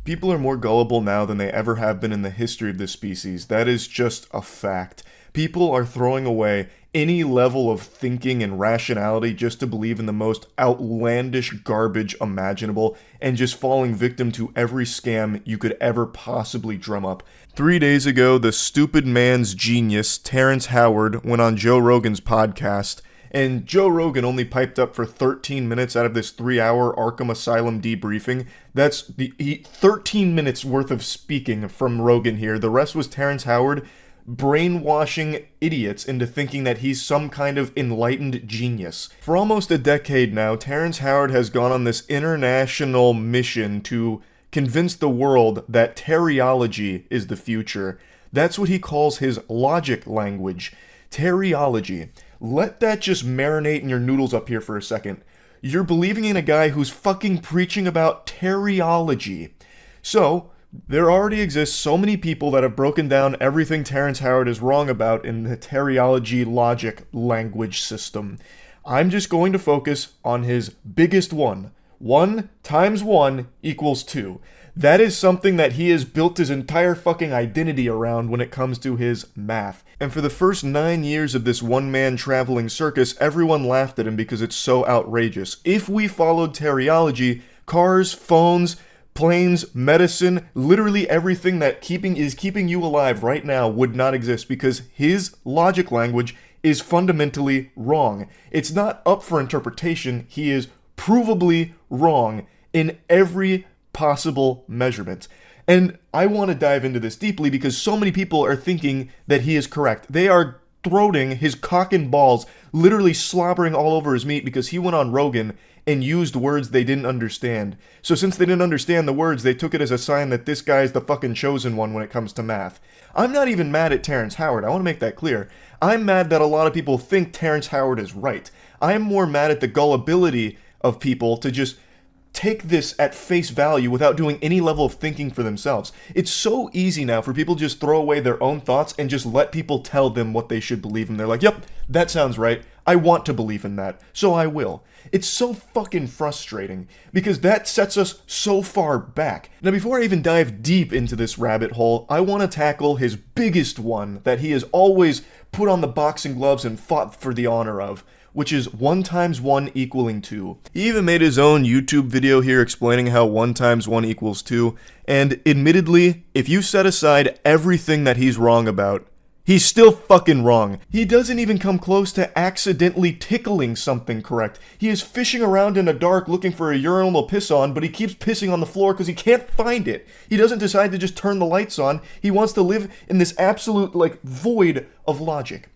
People are more gullible now than they ever have been in the history of this species. That is just a fact. People are throwing away any level of thinking and rationality just to believe in the most outlandish garbage imaginable and just falling victim to every scam you could ever possibly drum up. 3 days ago, the stupid man's genius, Terrence Howard, went on Joe Rogan's podcast, and Joe Rogan only piped up for 13 minutes out of this 3-hour Arkham Asylum debriefing. That's 13 minutes worth of speaking from Rogan here. The rest was Terrence Howard brainwashing idiots into thinking that he's some kind of enlightened genius. For almost a decade now, Terrence Howard has gone on this international mission to convince the world that teriology is the future. That's what he calls his logic language. Teriology. Let that just marinate in your noodles up here for a second. You're believing in a guy who's fucking preaching about teriology. So, there already exists so many people that have broken down everything Terrence Howard is wrong about in the teriology logic language system. I'm just going to focus on his biggest one. 1 times 1 equals 2. That is something that he has built his entire fucking identity around when it comes to his math. And for the first 9 years of this one-man traveling circus, everyone laughed at him because it's so outrageous. If we followed teriology, cars, phones, planes, medicine, literally everything that is keeping you alive right now would not exist because his logic language is fundamentally wrong. It's not up for interpretation. He is provably wrong in every possible measurement. And I want to dive into this deeply because so many people are thinking that he is correct. They are throating his cock and balls, literally slobbering all over his meat because he went on Rogan and used words they didn't understand. So since they didn't understand the words, they took it as a sign that this guy's the fucking chosen one when it comes to math. I'm not even mad at Terrence Howard. I want to make that clear. I'm mad that a lot of people think Terrence Howard is right. I'm more mad at the gullibility of people to just take this at face value without doing any level of thinking for themselves. It's so easy now for people to just throw away their own thoughts and just let people tell them what they should believe in. They're like, yep, that sounds right. I want to believe in that, so I will. It's so fucking frustrating because that sets us so far back. Now, before I even dive deep into this rabbit hole, I want to tackle his biggest one that he has always put on the boxing gloves and fought for the honor of, which is 1 times 1 equaling 2. He even made his own YouTube video here explaining how 1 times 1 equals 2, and admittedly, if you set aside everything that he's wrong about, he's still fucking wrong. He doesn't even come close to accidentally tickling something correct. He is fishing around in the dark looking for a urinal to piss on, but he keeps pissing on the floor because he can't find it. He doesn't decide to just turn the lights on. He wants to live in this absolute, void of logic.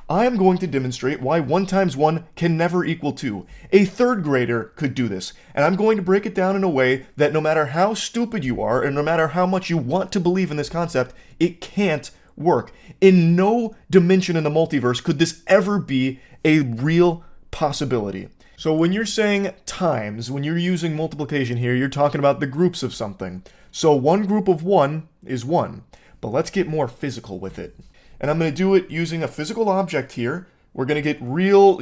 I am going to demonstrate why 1 times 1 can never equal 2. A 3rd grader could do this, and I'm going to break it down in a way that no matter how stupid you are, and no matter how much you want to believe in this concept, it can't work. In no dimension in the multiverse could this ever be a real possibility. So when you're saying times, when you're using multiplication here, you're talking about the groups of something. So one group of 1 is 1, but let's get more physical with it. And I'm going to do it using a physical object here. We're going to get real,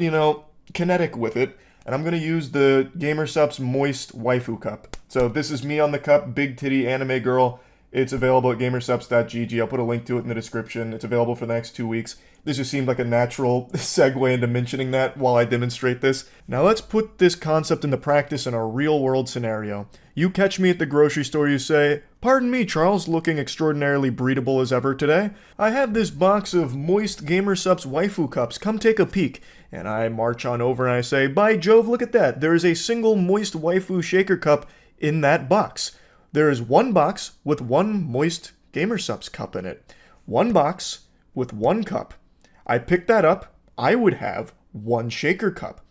kinetic with it. And I'm going to use the GamerSupps Moist Waifu Cup. So this is me on the cup, big titty anime girl. It's available at gamersupps.gg. I'll put a link to it in the description. It's available for the next 2 weeks. This just seemed like a natural segue into mentioning that while I demonstrate this. Now let's put this concept into practice in a real-world scenario. You catch me at the grocery store, you say, "Pardon me, Charles, looking extraordinarily breedable as ever today. I have this box of moist GamerSupps waifu cups. Come take a peek." And I march on over and I say, "By Jove, look at that. There is a single moist waifu shaker cup in that box. There is one box with one moist GamerSupps cup in it. One box with one cup. I pick that up. I would have one shaker cup.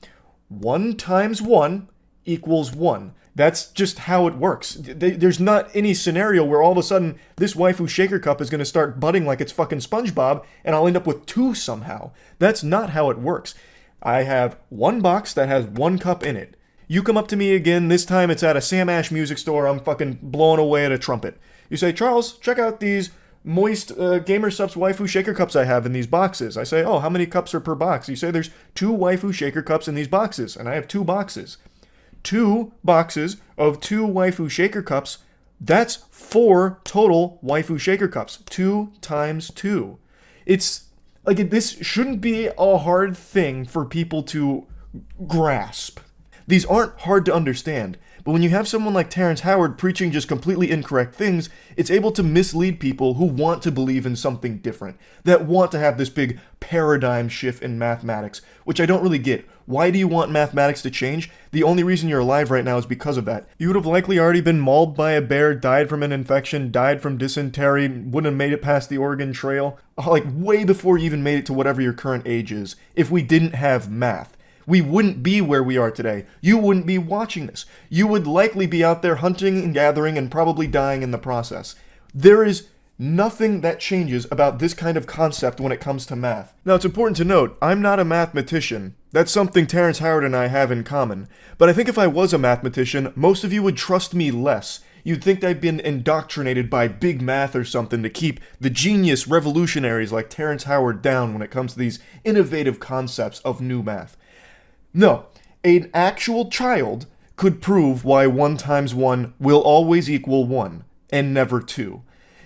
1 times 1 equals 1. That's just how it works. There's not any scenario where all of a sudden this waifu shaker cup is going to start budding like it's fucking SpongeBob and I'll end up with 2 somehow. That's not how it works. I have one box that has one cup in it. You come up to me again, this time it's at a Sam Ash music store, I'm fucking blowing away at a trumpet. You say, "Charles, check out these moist GamerSupps waifu shaker cups I have in these boxes." I say, "Oh, how many cups are per box?" You say, "There's 2 waifu shaker cups in these boxes," and I have 2 boxes. 2 boxes of 2 waifu shaker cups That's 4 total waifu shaker cups. 2 times 2. It's like, this shouldn't be a hard thing for people to grasp. These aren't hard to understand, but when you have someone like Terrence Howard preaching just completely incorrect things, it's able to mislead people who want to believe in something different, that want to have this big paradigm shift in mathematics, which I don't really get. Why do you want mathematics to change? The only reason you're alive right now is because of that. You would have likely already been mauled by a bear, died from an infection, died from dysentery, wouldn't have made it past the Oregon Trail, like way before you even made it to whatever your current age is, if we didn't have math. We wouldn't be where we are today. You wouldn't be watching this. You would likely be out there hunting and gathering and probably dying in the process. There is nothing that changes about this kind of concept when it comes to math. Now, it's important to note, I'm not a mathematician. That's something Terrence Howard and I have in common. But I think if I was a mathematician, most of you would trust me less. You'd think I'd been indoctrinated by big math or something to keep the genius revolutionaries like Terrence Howard down when it comes to these innovative concepts of new math. No, an actual child could prove why 1 times 1 will always equal 1, and never 2.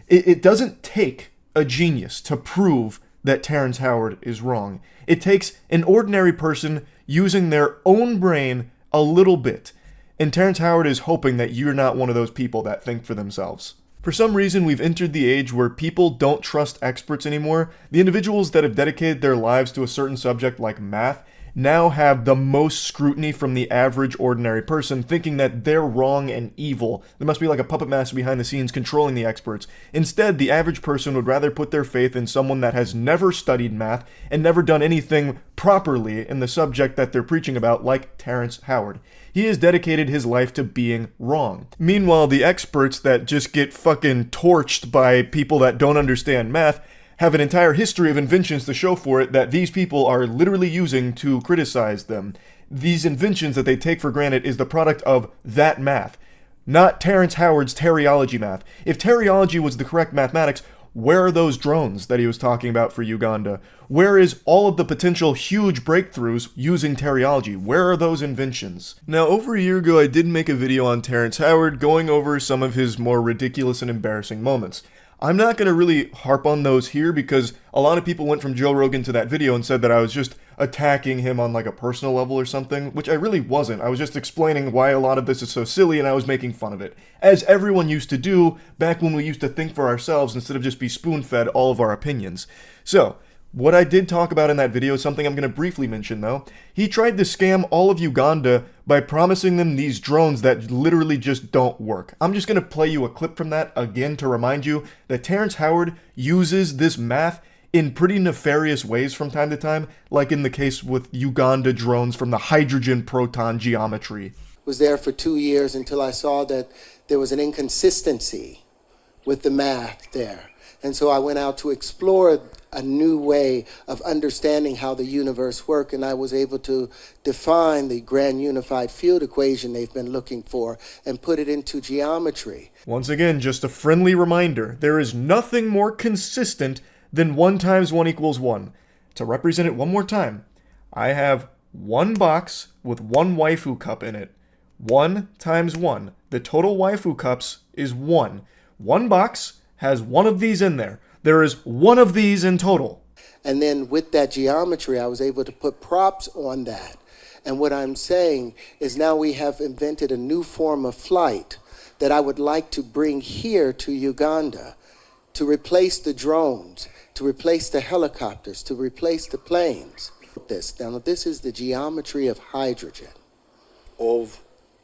It doesn't take a genius to prove that Terrence Howard is wrong. It takes an ordinary person using their own brain a little bit, and Terrence Howard is hoping that you're not one of those people that think for themselves. For some reason, we've entered the age where people don't trust experts anymore. The individuals that have dedicated their lives to a certain subject like math now have the most scrutiny from the average ordinary person, thinking that they're wrong and evil. There must be like a puppet master behind the scenes controlling the experts. Instead, the average person would rather put their faith in someone that has never studied math and never done anything properly in the subject that they're preaching about, like Terrence Howard. He has dedicated his life to being wrong. Meanwhile, the experts that just get fucking torched by people that don't understand math have an entire history of inventions to show for it that these people are literally using to criticize them. These inventions that they take for granted is the product of that math, not Terrence Howard's teriology math. If teriology was the correct mathematics, where are those drones that he was talking about for Uganda? Where is all of the potential huge breakthroughs using teriology? Where are those inventions? Now, over a year ago, I did make a video on Terrence Howard going over some of his more ridiculous and embarrassing moments. I'm not going to really harp on those here because a lot of people went from Joe Rogan to that video and said that I was just attacking him on like a personal level or something, which I really wasn't. I was just explaining why a lot of this is so silly and I was making fun of it, as everyone used to do back when we used to think for ourselves instead of just be spoon-fed all of our opinions. So, what I did talk about in that video is something I'm going to briefly mention though. He tried to scam all of Uganda by promising them these drones that literally just don't work. I'm just going to play you a clip from that again to remind you that Terrence Howard uses this math in pretty nefarious ways from time to time, like in the case with Uganda drones from the hydrogen proton geometry. Was there for 2 years until I saw that there was an inconsistency with the math there. And so I went out to explore a new way of understanding how the universe works, and I was able to define the grand unified field equation they've been looking for and put it into geometry. Once again, just a friendly reminder, there is nothing more consistent than 1 times 1 equals 1. To represent it one more time, I have one box with one waifu cup in it. 1 times 1. The total waifu cups is 1. One box has one of these in there. There is one of these in total. And then with that geometry, I was able to put props on that. And what I'm saying is now we have invented a new form of flight that I would like to bring here to Uganda to replace the drones, to replace the helicopters, to replace the planes. Now, this is the geometry of hydrogen. Of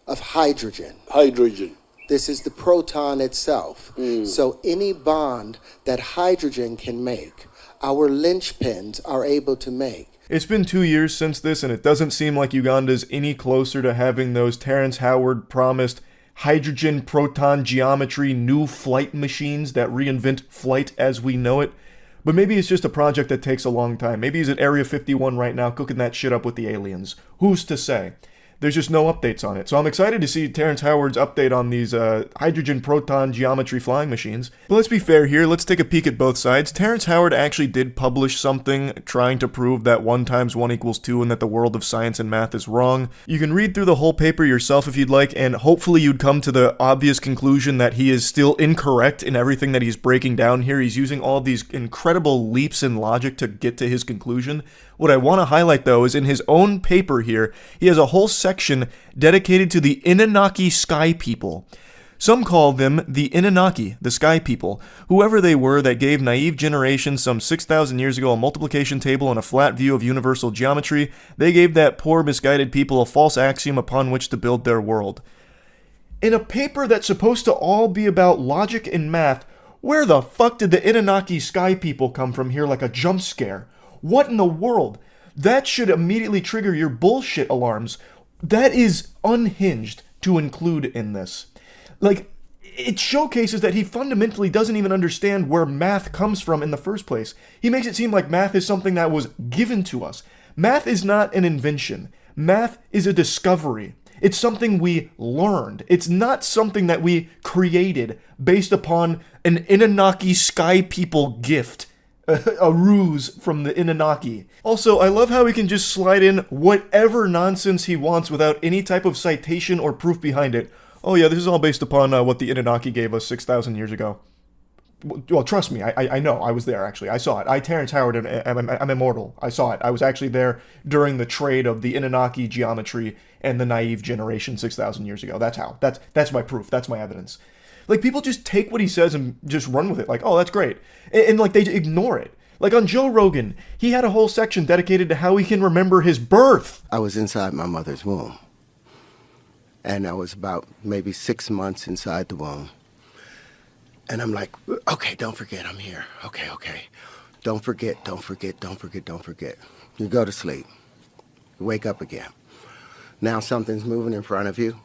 hydrogen. Hydrogen. This is the proton itself. So any bond that hydrogen can make, our linchpins are able to make. It's been 2 years since this, and it doesn't seem like Uganda's any closer to having those Terrence Howard promised hydrogen proton geometry new flight machines that reinvent flight as we know it. But maybe it's just a project that takes a long time. Maybe he's at Area 51 right now cooking that shit up with the aliens. Who's to say? There's just no updates on it. So I'm excited to see Terrence Howard's update on these hydrogen proton geometry flying machines. But let's be fair here. Let's take a peek at both sides. Terrence Howard actually did publish something trying to prove that 1 × 1 = 2 and that the world of science and math is wrong. You can read through the whole paper yourself if you'd like, and hopefully you'd come to the obvious conclusion that he is still incorrect in everything that he's breaking down here. He's using all these incredible leaps in logic to get to his conclusion. What I want to highlight, though, is in his own paper here, he has a whole section dedicated to the Anunnaki Sky People. Some call them the Anunnaki, the Sky People, whoever they were that gave naive generations some 6,000 years ago a multiplication table and a flat view of universal geometry. They gave that poor, misguided people a false axiom upon which to build their world. In a paper that's supposed to all be about logic and math, where the fuck did the Anunnaki Sky People come from here like a jump scare? What in the world? That should immediately trigger your bullshit alarms. That is unhinged to include in this. Like, it showcases that he fundamentally doesn't even understand where math comes from in the first place. He makes it seem like math is something that was given to us. Math is not an invention. Math is a discovery. It's something we learned. It's not something that we created based upon an Anunnaki Sky People gift. A ruse from the Anunnaki. Also, I love how he can just slide in whatever nonsense he wants without any type of citation or proof behind it. Oh yeah, this is all based upon what the Anunnaki gave us 6,000 years ago. Well, trust me, I know. I was there, actually. I saw it. Terrence Howard, I'm immortal. I saw it. I was actually there during the trade of the Anunnaki geometry and the naive generation 6,000 years ago. That's how. That's my proof. That's my evidence. Like, people just take what he says and just run with it. Like, oh, that's great. And like, they ignore it. Like, on Joe Rogan, he had a whole section dedicated to how he can remember his birth. I was inside my mother's womb. And I was about maybe 6 months inside the womb. And I'm like, okay, don't forget I'm here. Okay. Don't forget. You go to sleep. You wake up again. Now something's moving in front of you.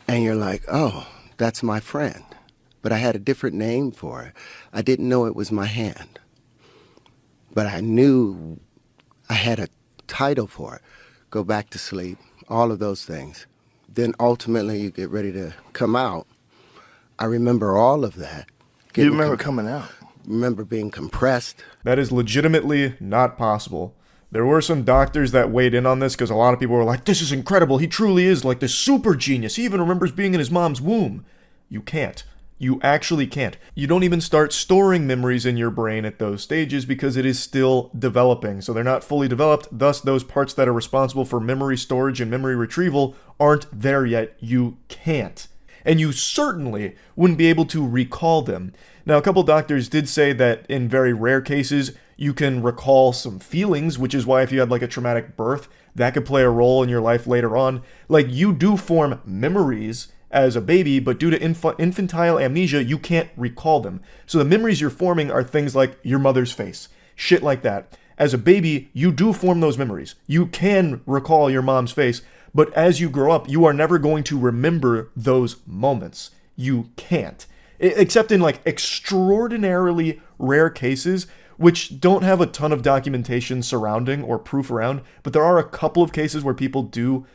And you're like, oh, that's my friend. But I had a different name for it. I didn't know it was my hand. But I knew I had a title for it. Go back to sleep, all of those things. Then ultimately you get ready to come out. I remember all of that. You remember coming out? Remember being compressed. That is legitimately not possible. There were some doctors that weighed in on this because a lot of people were like, this is incredible. He truly is like this super genius. He even remembers being in his mom's womb. You can't. You actually can't. You don't even start storing memories in your brain at those stages because it is still developing. So they're not fully developed. Thus, those parts that are responsible for memory storage and memory retrieval aren't there yet. You can't. And you certainly wouldn't be able to recall them. Now, a couple doctors did say that in very rare cases, you can recall some feelings, which is why if you had like a traumatic birth, that could play a role in your life later on. Like, you do form memories as a baby, but due to infantile amnesia, you can't recall them. So the memories you're forming are things like your mother's face, shit like that. As a baby, you do form those memories. You can recall your mom's face, but as you grow up, you are never going to remember those moments. You can't. Except in like extraordinarily rare cases, which don't have a ton of documentation surrounding or proof around, but there are a couple of cases where people do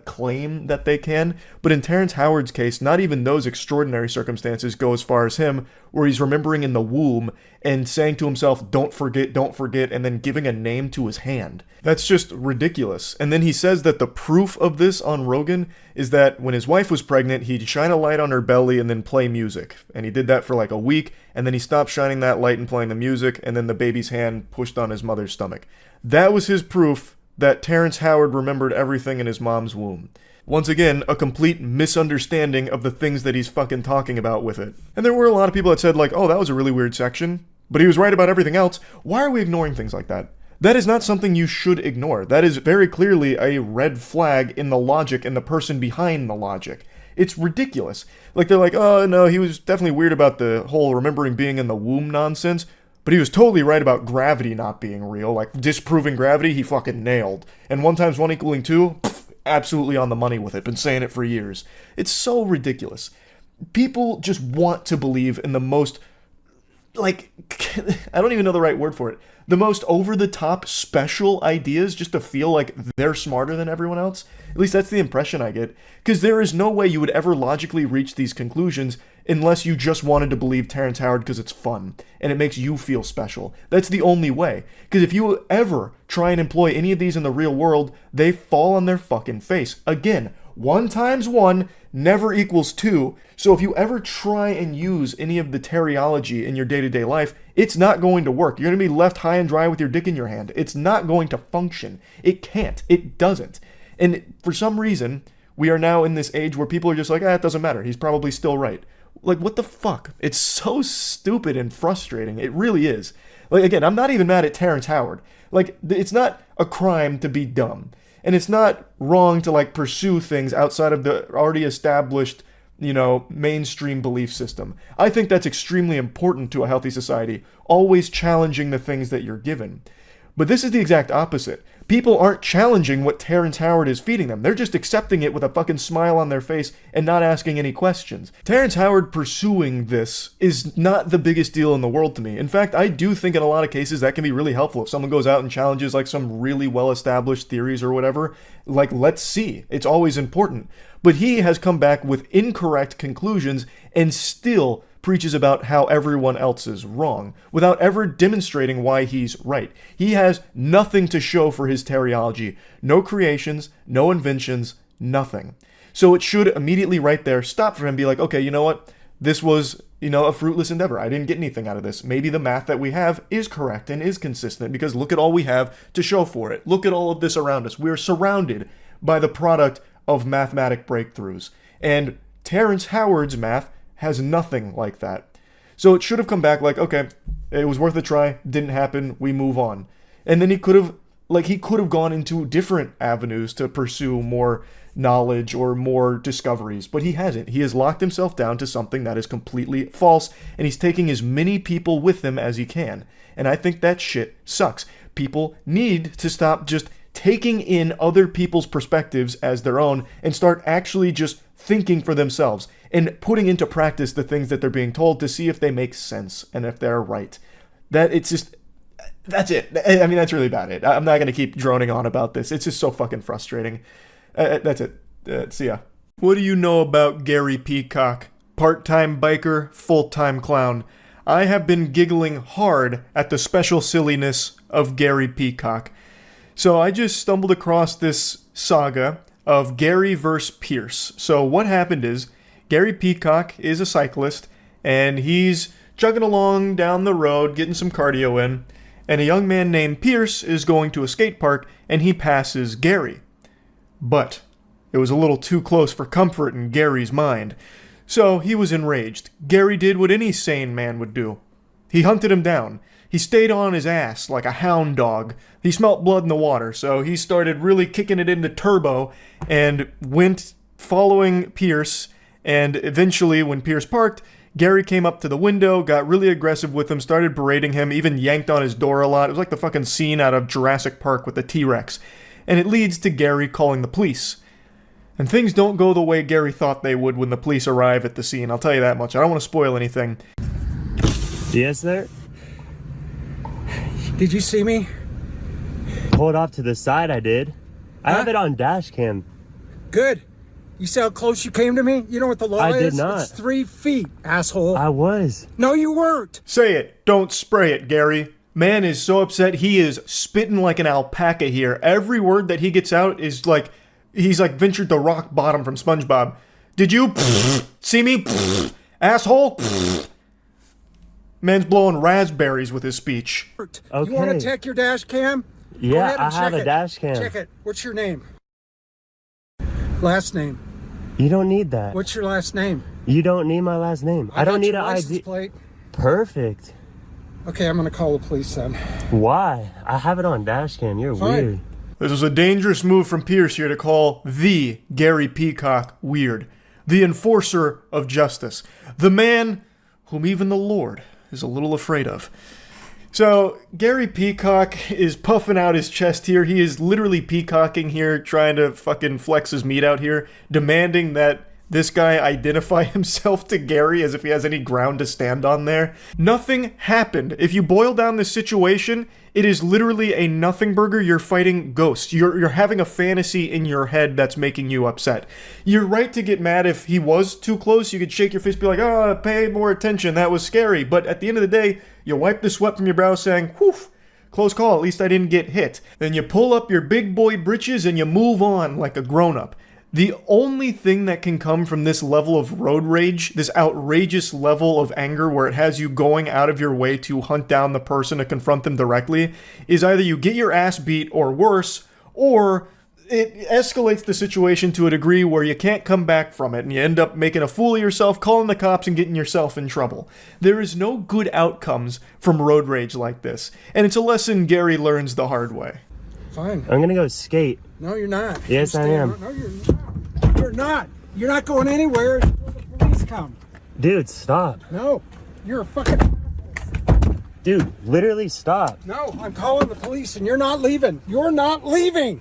claim that they can. But in Terrence Howard's case, not even those extraordinary circumstances go as far as him, where he's remembering in the womb and saying to himself, don't forget, and then giving a name to his hand. That's just ridiculous. And then he says that the proof of this on Rogan is that when his wife was pregnant, he'd shine a light on her belly and then play music. And he did that for like a week, and then he stopped shining that light and playing the music, and then the baby's hand pushed on his mother's stomach. That was his proof that Terrence Howard remembered everything in his mom's womb. Once again, a complete misunderstanding of the things that he's fucking talking about with it. And there were a lot of people that said like, oh, that was a really weird section, but he was right about everything else. Why are we ignoring things like that? That is not something you should ignore. That is very clearly a red flag in the logic and the person behind the logic. It's ridiculous. Like, they're like, oh, no, he was definitely weird about the whole remembering being in the womb nonsense. But he was totally right about gravity not being real. Like, disproving gravity, he fucking nailed. And 1 × 1 = 2, absolutely on the money with it. Been saying it for years. It's so ridiculous. People just want to believe in the most like, I don't even know the right word for it. The most over-the-top special ideas just to feel like they're smarter than everyone else. At least that's the impression I get. Because there is no way you would ever logically reach these conclusions unless you just wanted to believe Terrence Howard because it's fun and it makes you feel special. That's the only way. Because if you ever try and employ any of these in the real world, they fall on their fucking face. Again, 1 times 1 never equals 2. So if you ever try and use any of the teriology in your day-to-day life, it's not going to work. You're going to be left high and dry with your dick in your hand. It's not going to function. It can't. It doesn't. And for some reason, we are now in this age where people are just like, it doesn't matter. He's probably still right. Like, what the fuck? It's so stupid and frustrating. It really is. Like, again, I'm not even mad at Terrence Howard. Like, it's not a crime to be dumb. And it's not wrong to, like, pursue things outside of the already established, mainstream belief system. I think that's extremely important to a healthy society, always challenging the things that you're given. But this is the exact opposite. People aren't challenging what Terrence Howard is feeding them. They're just accepting it with a fucking smile on their face and not asking any questions. Terrence Howard pursuing this is not the biggest deal in the world to me. In fact, I do think in a lot of cases that can be really helpful. If someone goes out and challenges like some really well-established theories or whatever, like, let's see. It's always important. But he has come back with incorrect conclusions and still preaches about how everyone else is wrong, without ever demonstrating why he's right. He has nothing to show for his teriology. No creations, no inventions, nothing. So it should immediately right there stop for him and be like, okay, you know what? This was, a fruitless endeavor. I didn't get anything out of this. Maybe the math that we have is correct and is consistent because look at all we have to show for it. Look at all of this around us. We're surrounded by the product of mathematic breakthroughs. And Terrence Howard's math has nothing like that. So it should have come back like, okay, it was worth a try, didn't happen, we move on. And then he could have gone into different avenues to pursue more knowledge or more discoveries, but he hasn't. He has locked himself down to something that is completely false, and he's taking as many people with him as he can. And I think that shit sucks. People need to stop just taking in other people's perspectives as their own and start actually just thinking for themselves and putting into practice the things that they're being told to see if they make sense and if they're right. That's it. I mean, that's really about it. I'm not going to keep droning on about this. It's just so fucking frustrating. That's it. See ya. What do you know about Gary Peacock? Part-time biker, full-time clown. I have been giggling hard at the special silliness of Gary Peacock. So I just stumbled across this saga of Gary versus Pierce. So what happened is, Gary Peacock is a cyclist, and he's chugging along down the road, getting some cardio in, and a young man named Pierce is going to a skate park, and he passes Gary. But it was a little too close for comfort in Gary's mind. So he was enraged. Gary did what any sane man would do. He hunted him down. He stayed on his ass like a hound dog. He smelt blood in the water, so he started really kicking it into turbo and went following Pierce. And eventually, when Pierce parked, Gary came up to the window, got really aggressive with him, started berating him, even yanked on his door a lot. It was like the fucking scene out of Jurassic Park with the T-Rex. And it leads to Gary calling the police. And things don't go the way Gary thought they would when the police arrive at the scene. I'll tell you that much. I don't want to spoil anything. Yes, sir? Did you see me? Pulled off to the side, I did. I have it on dash cam. Good. You see how close you came to me? You know what the law is? I did not. It's 3 feet, asshole. I was. No, you weren't. Say it. Don't spray it, Gary. Man is so upset he is spitting like an alpaca here. Every word that he gets out is like, he's like ventured the rock bottom from SpongeBob. Did you see me? Asshole? Man's blowing raspberries with his speech. Okay. You want to check your dash cam? Go Yeah, ahead and I have check a it. dash cam. Check it. What's your name? Last name. You don't need that. What's your last name? You don't need my last name. I don't got need your an license ID. plate. Perfect. Okay, I'm going to call the police then. Why? I have it on dash cam. You're Fine. weird. This was a dangerous move from Pierce here to call the Gary Peacock weird. The enforcer of justice. The man whom even the Lord is a little afraid of. So, Gary Peacock is puffing out his chest here. He is literally peacocking here, trying to fucking flex his meat out here, demanding that this guy identify himself to Gary as if he has any ground to stand on there. Nothing happened. If you boil down this situation, it is literally a nothing burger. You're fighting ghosts. You're having a fantasy in your head that's making you upset. You're right to get mad if he was too close. You could shake your fist, be like, oh, pay more attention. That was scary. But at the end of the day, you wipe the sweat from your brow saying, whew, close call. At least I didn't get hit. Then you pull up your big boy britches and you move on like a grown-up. The only thing that can come from this level of road rage, this outrageous level of anger where it has you going out of your way to hunt down the person to confront them directly, is either you get your ass beat or worse, or it escalates the situation to a degree where you can't come back from it and you end up making a fool of yourself, calling the cops, and getting yourself in trouble. There is no good outcomes from road rage like this, and it's a lesson Gary learns the hard way. Fine. I'm gonna go skate. No, you're not. Yes, I am. No, you're not. You're not. You're not going anywhere until the police come. Dude, stop. No, you're a fucking... Dude, literally stop. No, I'm calling the police and you're not leaving. You're not leaving.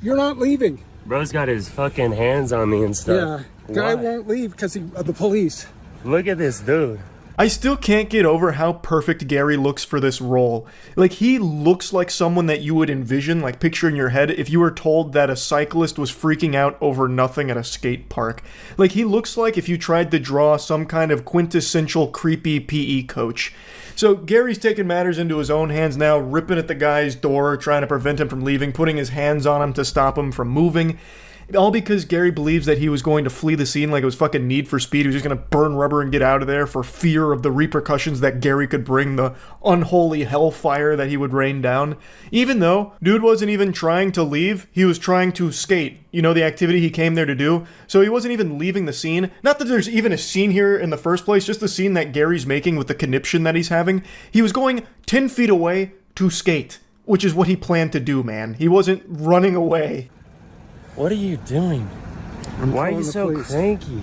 You're not leaving. Bro's got his fucking hands on me and stuff. Yeah, guy Why? won't leave because of the police. Look at this dude. I still can't get over how perfect Gary looks for this role. Like, he looks like someone that you would envision, like picture in your head, if you were told that a cyclist was freaking out over nothing at a skate park. Like, he looks like if you tried to draw some kind of quintessential creepy PE coach. So Gary's taking matters into his own hands now, ripping at the guy's door, trying to prevent him from leaving, putting his hands on him to stop him from moving. All because Gary believes that he was going to flee the scene like it was fucking Need for Speed. He was just going to burn rubber and get out of there for fear of the repercussions that Gary could bring, the unholy hellfire that he would rain down. Even though dude wasn't even trying to leave, he was trying to skate. You know, the activity he came there to do. So he wasn't even leaving the scene. Not that there's even a scene here in the first place, just the scene that Gary's making with the conniption that he's having. He was going 10 feet away to skate, which is what he planned to do, man. He wasn't running away. What are you doing? Why are you so cranky?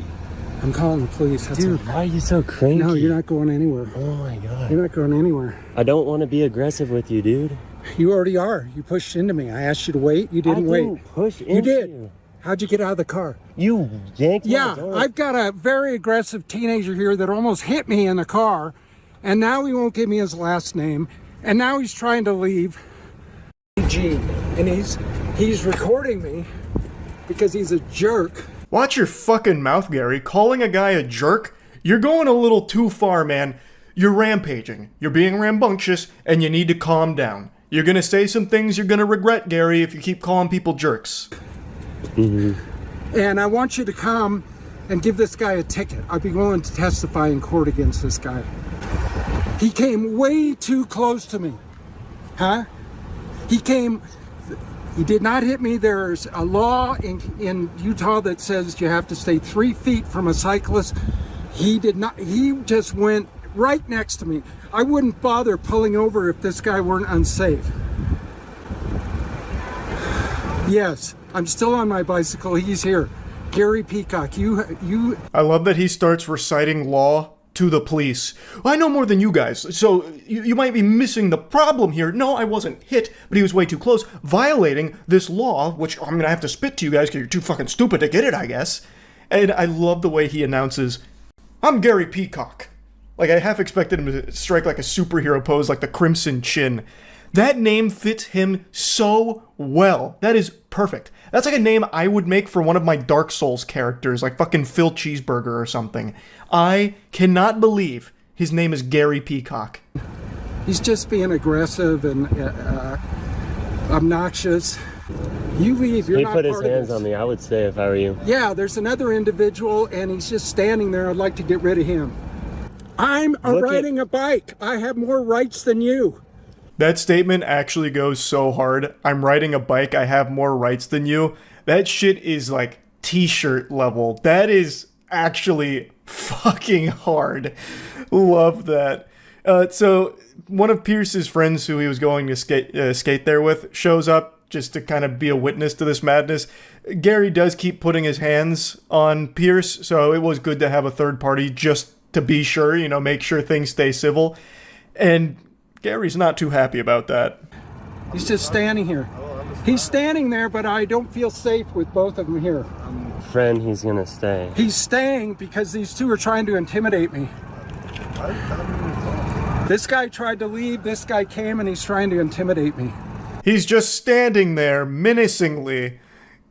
I'm calling the police. That's Dude, why are you so cranky? No, you're not going anywhere. Oh my god. You're not going anywhere. I don't want to be aggressive with you, dude. You already are. You pushed into me. I asked you to wait. You didn't wait. I didn't push into You did. you. How'd you get out of the car? You yanked me Yeah, out the door. I've got a very aggressive teenager here that almost hit me in the car, and now he won't give me his last name, and now he's trying to leave. Gene, and he's recording me because he's a jerk. Watch your fucking mouth, Gary. Calling a guy a jerk? You're going a little too far, man. You're rampaging. You're being rambunctious, and you need to calm down. You're gonna say some things you're gonna regret, Gary, if you keep calling people jerks. Mm-hmm. And I want you to come and give this guy a ticket. I'd be willing to testify in court against this guy. He came way too close to me. Huh? He did not hit me. There's a law in Utah that says you have to stay 3 feet from a cyclist. He did not. He just went right next to me. I wouldn't bother pulling over if this guy weren't unsafe. Yes, I'm still on my bicycle. He's here. Gary Peacock, you. I love that he starts reciting law to the police. I know more than you guys, so you might be missing the problem here. No, I wasn't hit, but he was way too close, violating this law, which I'm gonna have to spit to you guys because you're too fucking stupid to get it, I guess. And I love the way he announces, I'm Gary Peacock. Like, I half expected him to strike like a superhero pose, like the Crimson Chin. That name fits him so well. That is perfect. That's like a name I would make for one of my Dark Souls characters, like fucking Phil Cheeseburger or something. I cannot believe his name is Gary Peacock. He's just being aggressive and obnoxious. You leave. You're He not put his part of hands this. on me. I would stay if I were you. Yeah, there's another individual, and he's just standing there. I'd like to get rid of him. I'm riding a bike. I have more rights than you. That statement actually goes so hard. I'm riding a bike, I have more rights than you. That shit is like t-shirt level. That is actually fucking hard. Love that. So one of Pierce's friends who he was going to skate there with shows up just to kind of be a witness to this madness. Gary does keep putting his hands on Pierce, so it was good to have a third party just to be sure, you know, make sure things stay civil. And Gary's not too happy about that. He's just standing here. He's standing there, but I don't feel safe with both of them here. Friend, he's gonna stay. He's staying because these two are trying to intimidate me. This guy tried to leave, this guy came, and he's trying to intimidate me. He's just standing there menacingly.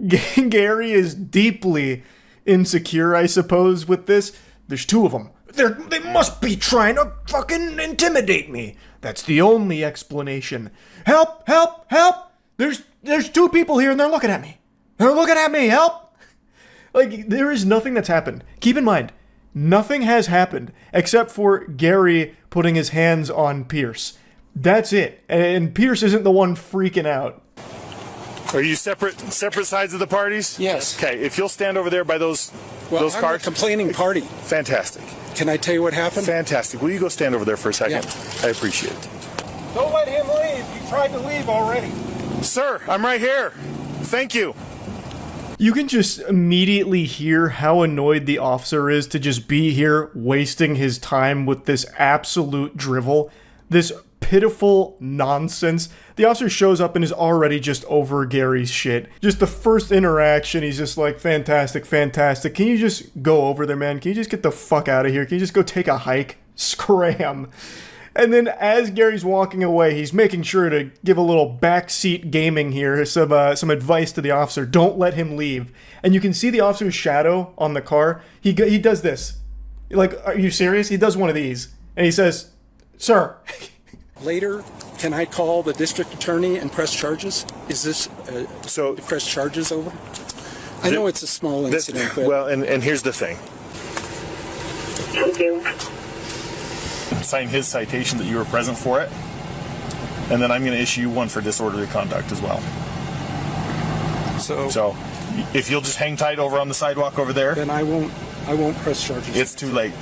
Gary is deeply insecure, I suppose, with this. There's two of them. They must be trying to fucking intimidate me. That's the only explanation. Help! Help! Help! There's two people here and they're looking at me. They're looking at me! Help! Like, there is nothing that's happened. Keep in mind, nothing has happened except for Gary putting his hands on Pierce. That's it. And Pierce isn't the one freaking out. Are you separate sides of the parties? Yes. Okay, if you'll stand over there by those I'm cars. a complaining party. Fantastic. Can I tell you what happened? Fantastic. Will you go stand over there for a second? Yeah. I appreciate it. Don't let him leave. He tried to leave already. Sir, I'm right here. Thank you. You can just immediately hear how annoyed the officer is to just be here wasting his time with this absolute drivel, this pitiful nonsense. The officer shows up and is already just over Gary's shit. Just the first interaction, he's just like, fantastic, fantastic. Can you just go over there, man? Can you just get the fuck out of here? Can you just go take a hike? Scram. And then as Gary's walking away, he's making sure to give a little backseat gaming here, some advice to the officer. Don't let him leave. And you can see the officer's shadow on the car. He does this. Like, are you serious? He does one of these. And he says, sir. Later, can I call the district attorney and press charges? Is this So press charges over? I know it's a small incident, but... Well, and here's the thing. Thank you. Sign his citation that you were present for it, and then I'm going to issue you one for disorderly conduct as well. So if you'll just hang tight over on the sidewalk over there, then I won't press charges. it's too late.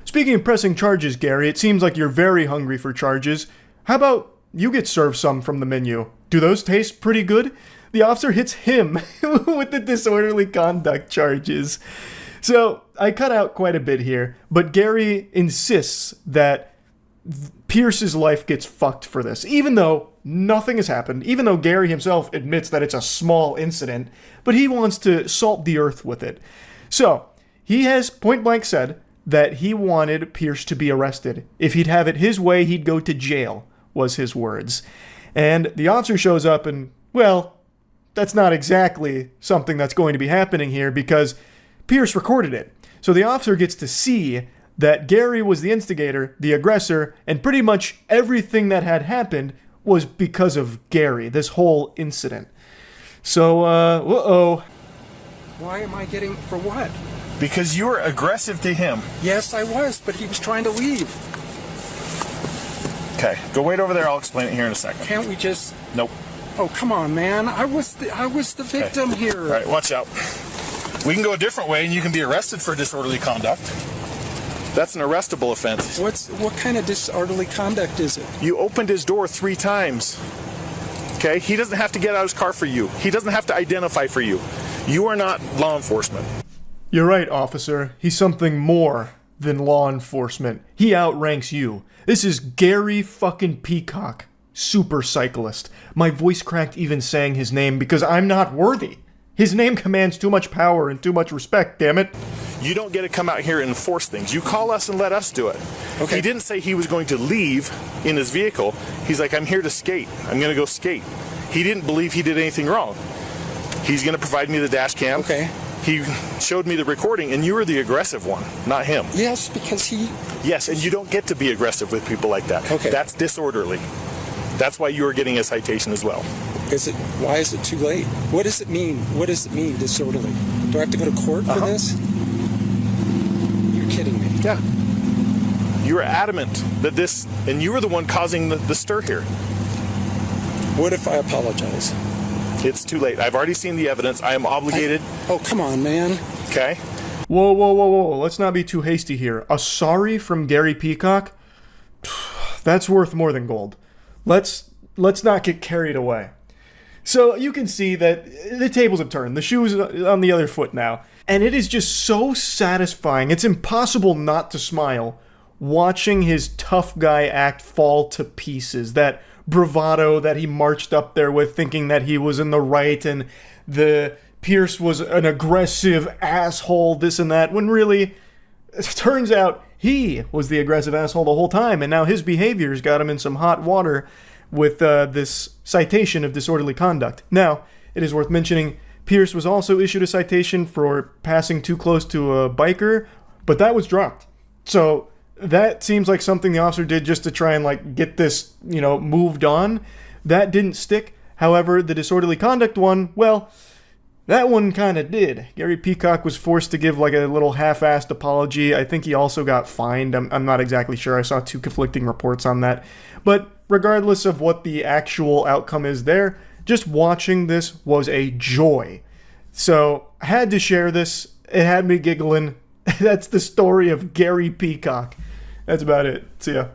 Speaking of pressing charges, Gary, it seems like you're very hungry for charges. How about you get served some from the menu? Do those taste pretty good? The officer hits him with the disorderly conduct charges. So, I cut out quite a bit here, but Gary insists that Pierce's life gets fucked for this, even though nothing has happened, even though Gary himself admits that it's a small incident, but he wants to salt the earth with it. So, he has point blank said that he wanted Pierce to be arrested. If he'd have it his way, he'd go to jail, was his words. And the officer shows up and, well, that's not exactly something that's going to be happening here because Pierce recorded it. So the officer gets to see that Gary was the instigator, the aggressor, and pretty much everything that had happened was because of Gary, this whole incident. So, uh-oh. Why am I getting... for what? Because you were aggressive to him. Yes, I was, but he was trying to leave. Okay, go wait over there. I'll explain it here in a second. Can't we just... Nope. Oh, come on, man. I was the victim here. All right, watch out. We can go a different way, and you can be arrested for disorderly conduct. That's an arrestable offense. What kind of disorderly conduct is it? You opened his door 3 times. Okay? He doesn't have to get out of his car for you. He doesn't have to identify for you. You are not law enforcement. You're right, officer. He's something more than law enforcement. He outranks you. This is Gary fucking Peacock, super cyclist. My voice cracked even saying his name because I'm not worthy. His name commands too much power and too much respect, damn it. You don't get to come out here and enforce things. You call us and let us do it. Okay. He didn't say he was going to leave in his vehicle. He's like, I'm here to skate. I'm going to go skate. He didn't believe he did anything wrong. He's going to provide me the dash cam. Okay. He showed me the recording, and you were the aggressive one, not him. Yes, because he... Yes, and you don't get to be aggressive with people like that. Okay. That's disorderly. That's why you are getting a citation as well. Why is it too late? What does it mean? What does it mean, disorderly? Do I have to go to court for this? You're kidding me. Yeah. You were adamant that this, and you were the one causing the stir here. What if I apologize? It's too late. I've already seen the evidence. I am obligated. Oh, come on, man. Okay? Whoa. Let's not be too hasty here. A sorry from Gary Peacock? That's worth more than gold. Let's not get carried away. So you can see that the tables have turned. The shoe is on the other foot now. And it is just so satisfying. It's impossible not to smile watching his tough guy act fall to pieces. That bravado that he marched up there with, thinking that he was in the right, and the Pierce was an aggressive asshole, this and that, when really, it turns out he was the aggressive asshole the whole time, and now his behaviors got him in some hot water with this citation of disorderly conduct. Now, it is worth mentioning, Pierce was also issued a citation for passing too close to a biker, but that was dropped. So that seems like something the officer did just to try and like get this, moved on. That didn't stick. However, the disorderly conduct one, well, that one kind of did. Gary Peacock was forced to give like a little half-assed apology. I think he also got fined. I'm not exactly sure. I saw two conflicting reports on that. But regardless of what the actual outcome is there, just watching this was a joy. So I had to share this. It had me giggling. That's the story of Gary Peacock. That's about it. See ya.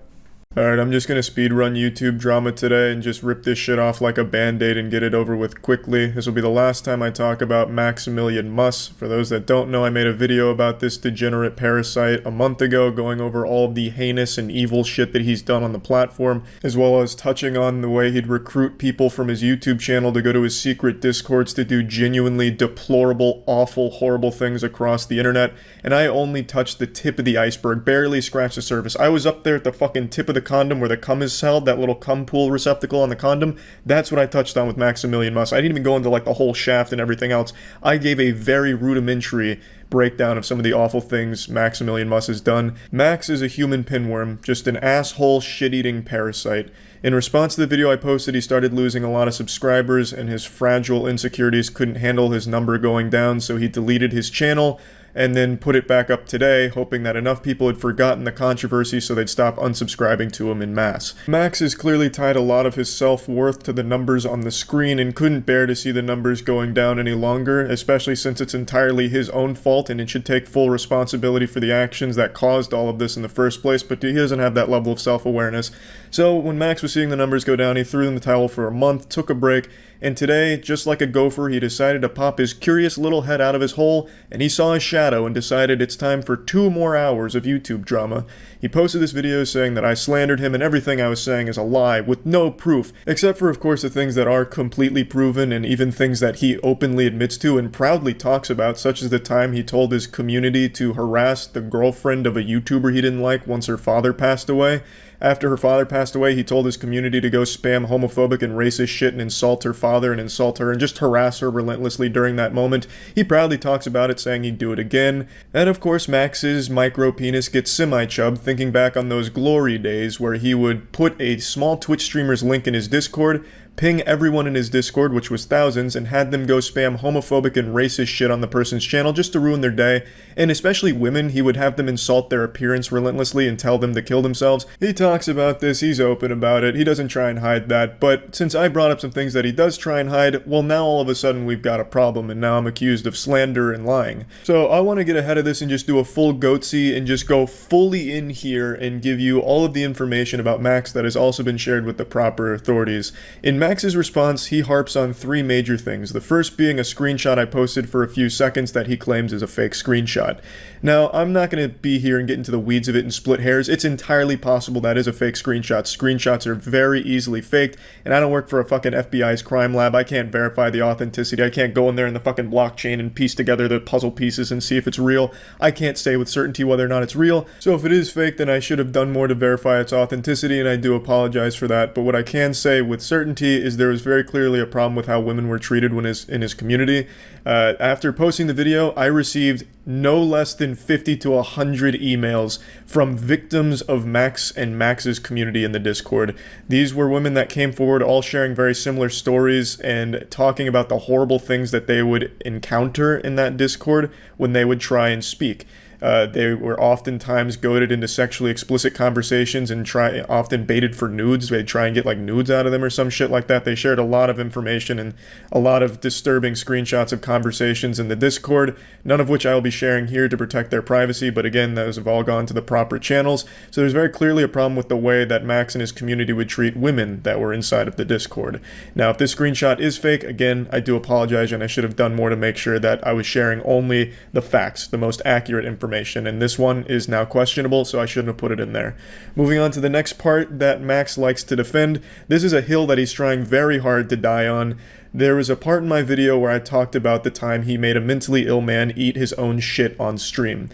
Alright, I'm just gonna speedrun YouTube drama today and just rip this shit off like a band-aid and get it over with quickly. This will be the last time I talk about Maximilian Muss. For those that don't know, I made a video about this degenerate parasite a month ago, going over all of the heinous and evil shit that he's done on the platform, as well as touching on the way he'd recruit people from his YouTube channel to go to his secret discords to do genuinely deplorable, awful, horrible things across the internet, and I only touched the tip of the iceberg, barely scratched the surface. I was up there at the fucking tip of the condom where the cum is held, that little cum pool receptacle on the condom. That's what I touched on with Maximilian Muss. I didn't even go into like the whole shaft and everything else. I gave a very rudimentary breakdown of some of the awful things Maximilian Muss has done. Max is a human pinworm, just an asshole shit-eating parasite. In response to the video I posted, he started losing a lot of subscribers, and his fragile insecurities couldn't handle his number going down, so he deleted his channel and then put it back up today, hoping that enough people had forgotten the controversy so they'd stop unsubscribing to him en masse. Max has clearly tied a lot of his self-worth to the numbers on the screen and couldn't bear to see the numbers going down any longer, especially since it's entirely his own fault and it should take full responsibility for the actions that caused all of this in the first place, but he doesn't have that level of self-awareness. So when Max was seeing the numbers go down, he threw in the towel for a month, took a break, and today, just like a gopher, he decided to pop his curious little head out of his hole, and he saw a shadow and decided it's time for 2 more hours of YouTube drama. He posted this video saying that I slandered him and everything I was saying is a lie, with no proof, except for of course the things that are completely proven and even things that he openly admits to and proudly talks about, such as the time he told his community to harass the girlfriend of a YouTuber he didn't like once her father passed away. After her father passed away, he told his community to go spam homophobic and racist shit and insult her father and insult her and just harass her relentlessly during that moment. He proudly talks about it, saying he'd do it again. And of course, Max's micro penis gets semi-chub, thinking back on those glory days where he would put a small Twitch streamer's link in his Discord, ping everyone in his Discord, which was thousands, and had them go spam homophobic and racist shit on the person's channel just to ruin their day. And especially women, he would have them insult their appearance relentlessly and tell them to kill themselves. He talks about this, he's open about it, he doesn't try and hide that, but since I brought up some things that he does try and hide, well now all of a sudden we've got a problem and now I'm accused of slander and lying. So I want to get ahead of this and just do a full goatsy and just go fully in here and give you all of the information about Max that has also been shared with the proper authorities. In Max's response, he harps on 3 major things. The first being a screenshot I posted for a few seconds that he claims is a fake screenshot. Now, I'm not going to be here and get into the weeds of it and split hairs. It's entirely possible that is a fake screenshot. Screenshots are very easily faked, and I don't work for a fucking FBI's crime lab. I can't verify the authenticity. I can't go in there in the fucking blockchain and piece together the puzzle pieces and see if it's real. I can't say with certainty whether or not it's real. So if it is fake, then I should have done more to verify its authenticity, and I do apologize for that. But what I can say with certainty is there was very clearly a problem with how women were treated when in his community. After posting the video, I received no less than 50 to 100 emails from victims of Max and Max's community in the Discord. These were women that came forward all sharing very similar stories and talking about the horrible things that they would encounter in that Discord when they would try and speak. They were oftentimes goaded into sexually explicit conversations and often baited for nudes. They'd try and get like nudes out of them or some shit like that. They shared a lot of information and a lot of disturbing screenshots of conversations in the Discord, none of which I will be sharing here to protect their privacy, but again, those have all gone to the proper channels. So there's very clearly a problem with the way that Max and his community would treat women that were inside of the Discord. Now, if this screenshot is fake, again, I do apologize and I should have done more to make sure that I was sharing only the facts, the most accurate information information, and this one is now questionable, so I shouldn't have put it in there. Moving on to the next part that Max likes to defend. This is a hill that he's trying very hard to die on. There was a part in my video where I talked about the time he made a mentally ill man eat his own shit on stream.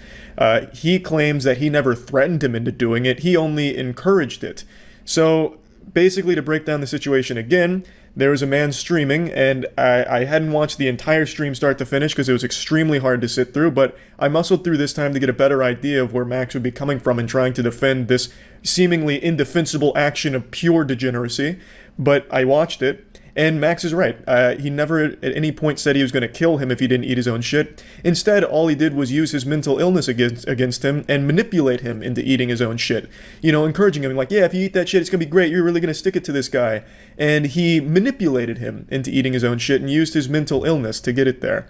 He claims that he never threatened him into doing it, he only encouraged it. So, basically, to break down the situation again, there was a man streaming, and I hadn't watched the entire stream start to finish because it was extremely hard to sit through, but I muscled through this time to get a better idea of where Max would be coming from in trying to defend this seemingly indefensible action of pure degeneracy. But I watched it, and Max is right. He never at any point said he was going to kill him if he didn't eat his own shit. Instead, all he did was use his mental illness against him and manipulate him into eating his own shit. You know, encouraging him, like, yeah, if you eat that shit, it's going to be great. You're really going to stick it to this guy. And he manipulated him into eating his own shit and used his mental illness to get it there.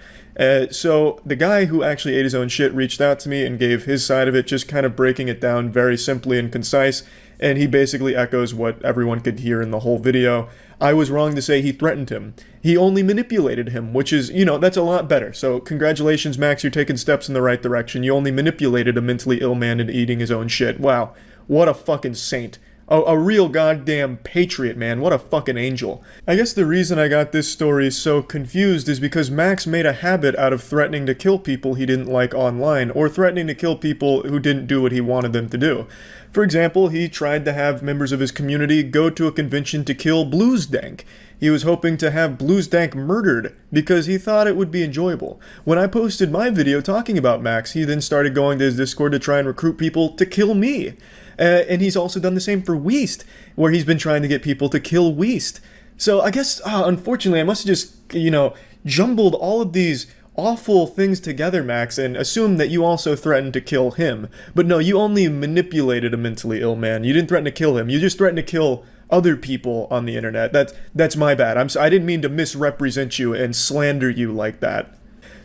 So the guy who actually ate his own shit reached out to me and gave his side of it, just kind of breaking it down very simply and concise. And he basically echoes what everyone could hear in the whole video. I was wrong to say he threatened him. He only manipulated him, which is, you know, that's a lot better. So congratulations, Max, you're taking steps in the right direction. You only manipulated a mentally ill man into eating his own shit. Wow, what a fucking saint. A real goddamn patriot, man. What a fucking angel. I guess the reason I got this story so confused is because Max made a habit out of threatening to kill people he didn't like online, or threatening to kill people who didn't do what he wanted them to do. For example, he tried to have members of his community go to a convention to kill Bluesdank. He was hoping to have Bluesdank murdered because he thought it would be enjoyable. When I posted my video talking about Max, he then started going to his Discord to try and recruit people to kill me. And he's also done the same for Weast, where he's been trying to get people to kill Weast. So I guess, unfortunately, I must have just, you know, jumbled all of these awful things together, Max, and assumed that you also threatened to kill him. But no, you only manipulated a mentally ill man. You didn't threaten to kill him. You just threatened to kill other people on the internet. That's my bad. I didn't mean to misrepresent you and slander you like that.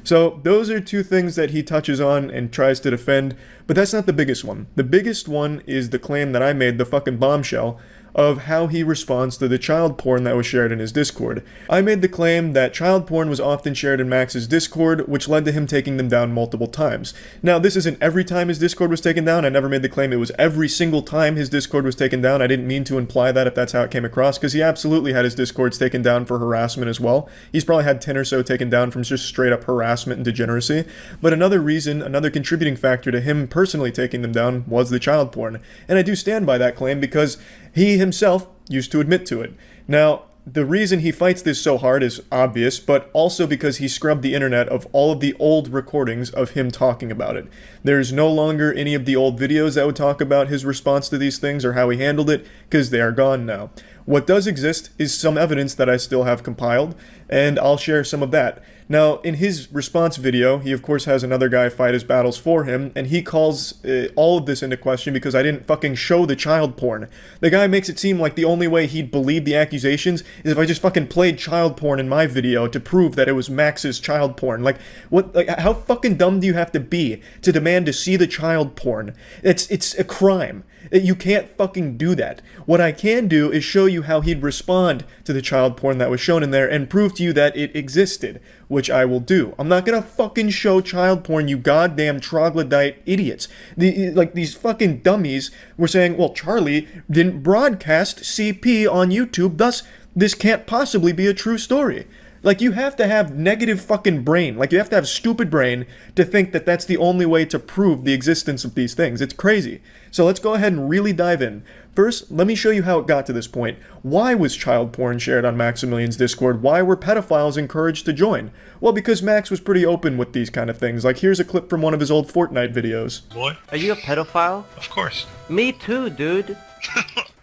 So those are two things that he touches on and tries to defend, but that's not the biggest one. The biggest one is the claim that I made, the fucking bombshell, of how he responds to the child porn that was shared in his Discord. I made the claim that child porn was often shared in Max's Discord, which led to him taking them down multiple times. Now, this isn't every time his Discord was taken down. I never made the claim it was every single time his Discord was taken down. I didn't mean to imply that if that's how it came across, because he absolutely had his Discords taken down for harassment as well. He's probably had 10 or so taken down from just straight up harassment and degeneracy. But another reason, another contributing factor to him personally taking them down was the child porn. And I do stand by that claim because he himself used to admit to it. Now, the reason he fights this so hard is obvious, but also because he scrubbed the internet of all of the old recordings of him talking about it. There's no longer any of the old videos that would talk about his response to these things or how he handled it, because they are gone now. What does exist is some evidence that I still have compiled, and I'll share some of that. Now, in his response video, he of course has another guy fight his battles for him, and he calls all of this into question because I didn't fucking show the child porn. The guy makes it seem like the only way he'd believe the accusations is if I just fucking played child porn in my video to prove that it was Max's child porn. Like, what? Like, how fucking dumb do you have to be to demand to see the child porn? It's a crime. You can't fucking do that. What I can do is show you how he'd respond to the child porn that was shown in there and prove to you that it existed, which I will do. I'm not gonna fucking show child porn, you goddamn troglodyte idiots. These fucking dummies were saying, well, Charlie didn't broadcast CP on YouTube, thus this can't possibly be a true story. Like, you have to have negative fucking brain. Like, you have to have stupid brain to think that that's the only way to prove the existence of these things. It's crazy. So let's go ahead and really dive in. First, let me show you how it got to this point. Why was child porn shared on Maximilian's Discord? Why were pedophiles encouraged to join? Well, because Max was pretty open with these kind of things. Like, here's a clip from one of his old Fortnite videos. Boy? Are you a pedophile? Of course. Me too, dude.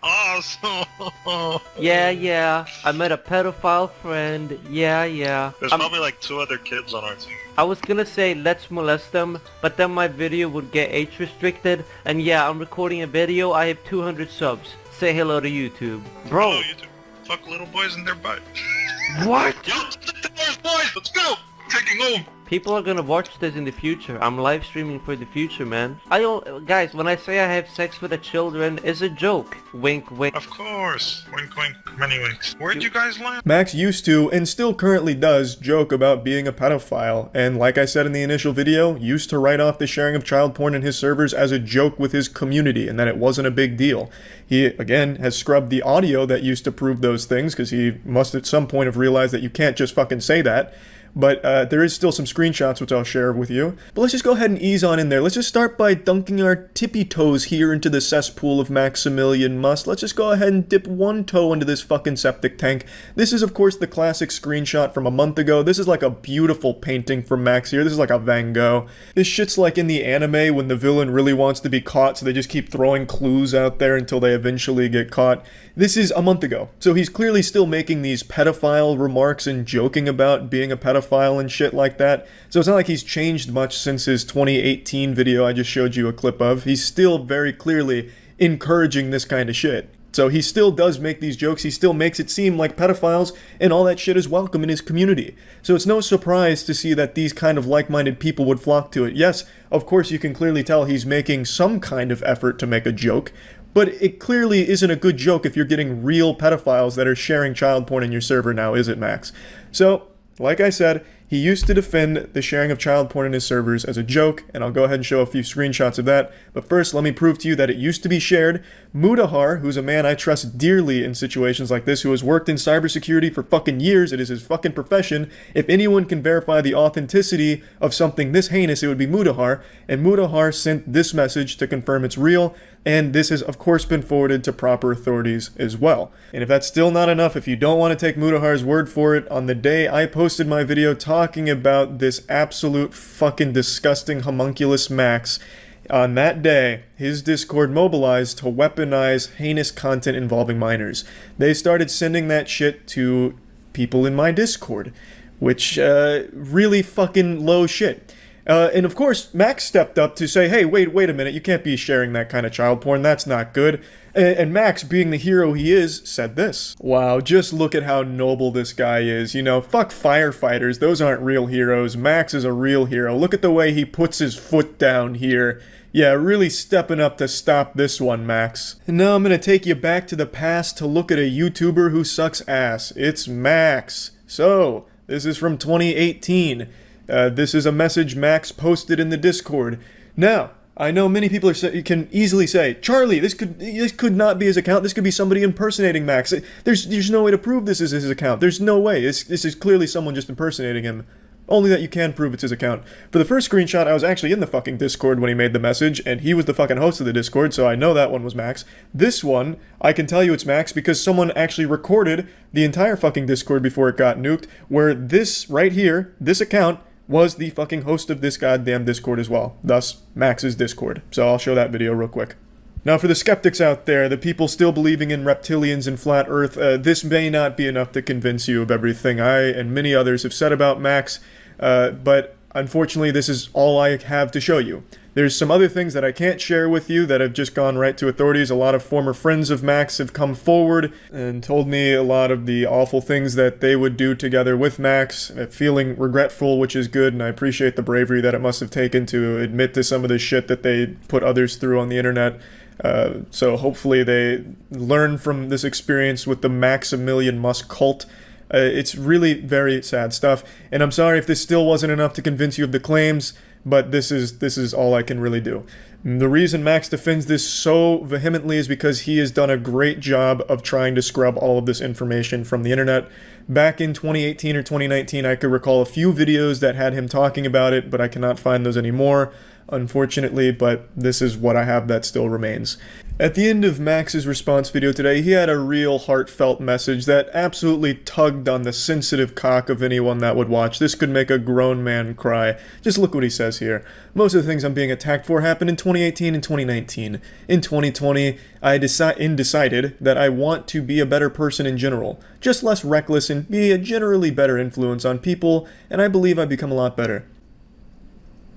Awesome. Yeah. I met a pedophile friend. Yeah. There's probably like 2 other kids on our team. I was gonna say let's molest them, but then my video would get age restricted. And yeah, I'm recording a video. I have 200 subs. Say hello to YouTube. Bro. Hello, YouTube. Fuck little boys in their butt. What? Yo, boys, let's go. Taking home. People are gonna watch this in the future. I'm live streaming for the future, man. Guys, when I say I have sex with the children, it's a joke. Wink, wink. Of course. Wink, wink. Many winks. Where'd you guys learn? Max used to, and still currently does, joke about being a pedophile, and like I said in the initial video, used to write off the sharing of child porn in his servers as a joke with his community, and that it wasn't a big deal. He, again, has scrubbed the audio that used to prove those things, because he must at some point have realized that you can't just fucking say that. But there is still some screenshots which I'll share with you. But let's just go ahead and ease on in there. Let's just start by dunking our tippy toes here into the cesspool of Maximilian Must. Let's just go ahead and dip one toe into this fucking septic tank. This is, of course, the classic screenshot from a month ago. This is like a beautiful painting from Max here. This is like a Van Gogh. This shit's like in the anime when the villain really wants to be caught, so they just keep throwing clues out there until they eventually get caught. This is a month ago. So he's clearly still making these pedophile remarks and joking about being a pedophile and shit like that. So it's not like he's changed much since his 2018 video I just showed you a clip of. He's still very clearly encouraging this kind of shit. So he still does make these jokes, he still makes it seem like pedophiles and all that shit is welcome in his community. So it's no surprise to see that these kind of like-minded people would flock to it. Yes, of course you can clearly tell he's making some kind of effort to make a joke, but it clearly isn't a good joke if you're getting real pedophiles that are sharing child porn in your server now, is it, Max? So, like I said, he used to defend the sharing of child porn in his servers as a joke, and I'll go ahead and show a few screenshots of that. But first, let me prove to you that it used to be shared. Mudahar, who's a man I trust dearly in situations like this, who has worked in cybersecurity for fucking years, it is his fucking profession. If anyone can verify the authenticity of something this heinous, it would be Mudahar. And Mudahar sent this message to confirm it's real, and this has of course been forwarded to proper authorities as well. And if that's still not enough, if you don't want to take Mudahar's word for it, on the day I posted my video talking about this absolute fucking disgusting homunculus Max, on that day, his Discord mobilized to weaponize heinous content involving minors. They started sending that shit to people in my Discord, which, really fucking low shit. And of course, Max stepped up to say, hey, wait a minute, you can't be sharing that kind of child porn, that's not good. And Max, being the hero he is, said this. Wow, just look at how noble this guy is. You know, fuck firefighters, those aren't real heroes. Max is a real hero. Look at the way he puts his foot down here. Yeah, really stepping up to stop this one, Max. And now I'm gonna take you back to the past to look at a YouTuber who sucks ass. It's Max. So, this is from 2018. This is a message Max posted in the Discord. Now, I know many people can easily say, Charlie, this could not be his account. This could be somebody impersonating Max. There's no way to prove this is his account. There's no way. This is clearly someone just impersonating him. Only that you can prove it's his account. For the first screenshot, I was actually in the fucking Discord when he made the message, and he was the fucking host of the Discord, so I know that one was Max. This one, I can tell you it's Max because someone actually recorded the entire fucking Discord before it got nuked, where this right here, this account, was the fucking host of this goddamn Discord as well. Thus, Max's Discord. So I'll show that video real quick. Now for the skeptics out there, the people still believing in reptilians and flat earth, this may not be enough to convince you of everything I and many others have said about Max, but unfortunately this is all I have to show you. There's some other things that I can't share with you that have just gone right to authorities. A lot of former friends of Max have come forward and told me a lot of the awful things that they would do together with Max, feeling regretful, which is good, and I appreciate the bravery that it must have taken to admit to some of the shit that they put others through on the internet. So hopefully they learn from this experience with the Maximilian Musk cult. It's really very sad stuff, and I'm sorry if this still wasn't enough to convince you of the claims, but this is all I can really do. The reason Max defends this so vehemently is because he has done a great job of trying to scrub all of this information from the internet. Back in 2018 or 2019, I could recall a few videos that had him talking about it, but I cannot find those anymore, unfortunately, but this is what I have that still remains. At the end of Max's response video today, he had a real heartfelt message that absolutely tugged on the sensitive cock of anyone that would watch. This could make a grown man cry. Just look what he says here. Most of the things I'm being attacked for happened in 2018 and 2019. In 2020, I decided that I want to be a better person in general. Just less reckless and be a generally better influence on people, and I believe I've become a lot better.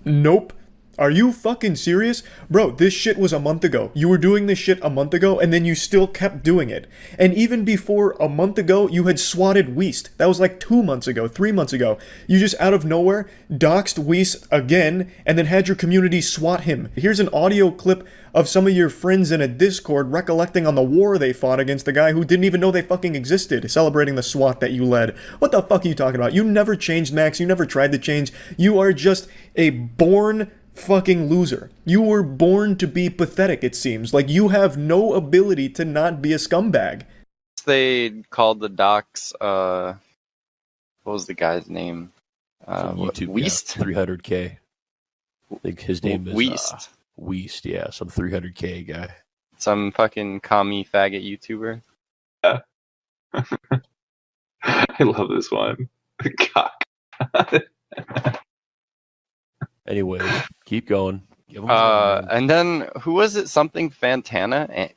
Nope. Are you fucking serious? Bro, this shit was a month ago. You were doing this shit a month ago, and then you still kept doing it. And even before a month ago, you had swatted Weast. That was like 2 months ago, 3 months ago. You just out of nowhere doxed Weast again, and then had your community swat him. Here's an audio clip of some of your friends in a Discord recollecting on the war they fought against the guy who didn't even know they fucking existed, celebrating the SWAT that you led. What the fuck are you talking about? You never changed, Max. You never tried to change. You are just a born fucking loser. You were born to be pathetic, it seems. Like, you have no ability to not be a scumbag. They called the docs, what was the guy's name? YouTube, Weast? Yeah, 300K. I think his name is Weast. Weast, yeah, some 300K guy. Some fucking commie faggot YouTuber. Yeah. I love this one. Cock. Anyways, keep going. And then, who was it? Something Fantana?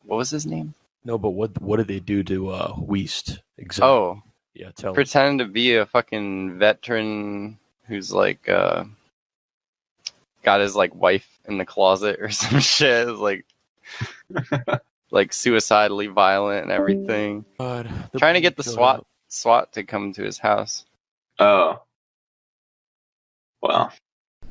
What was his name? No, but what did they do to Weast? Exactly. Oh. Yeah, tell us. Pretend to be a fucking veteran who's like, got his like wife in the closet or some shit. Like, like suicidally violent and everything. God, trying to get the SWAT to come to his house. Oh. Well.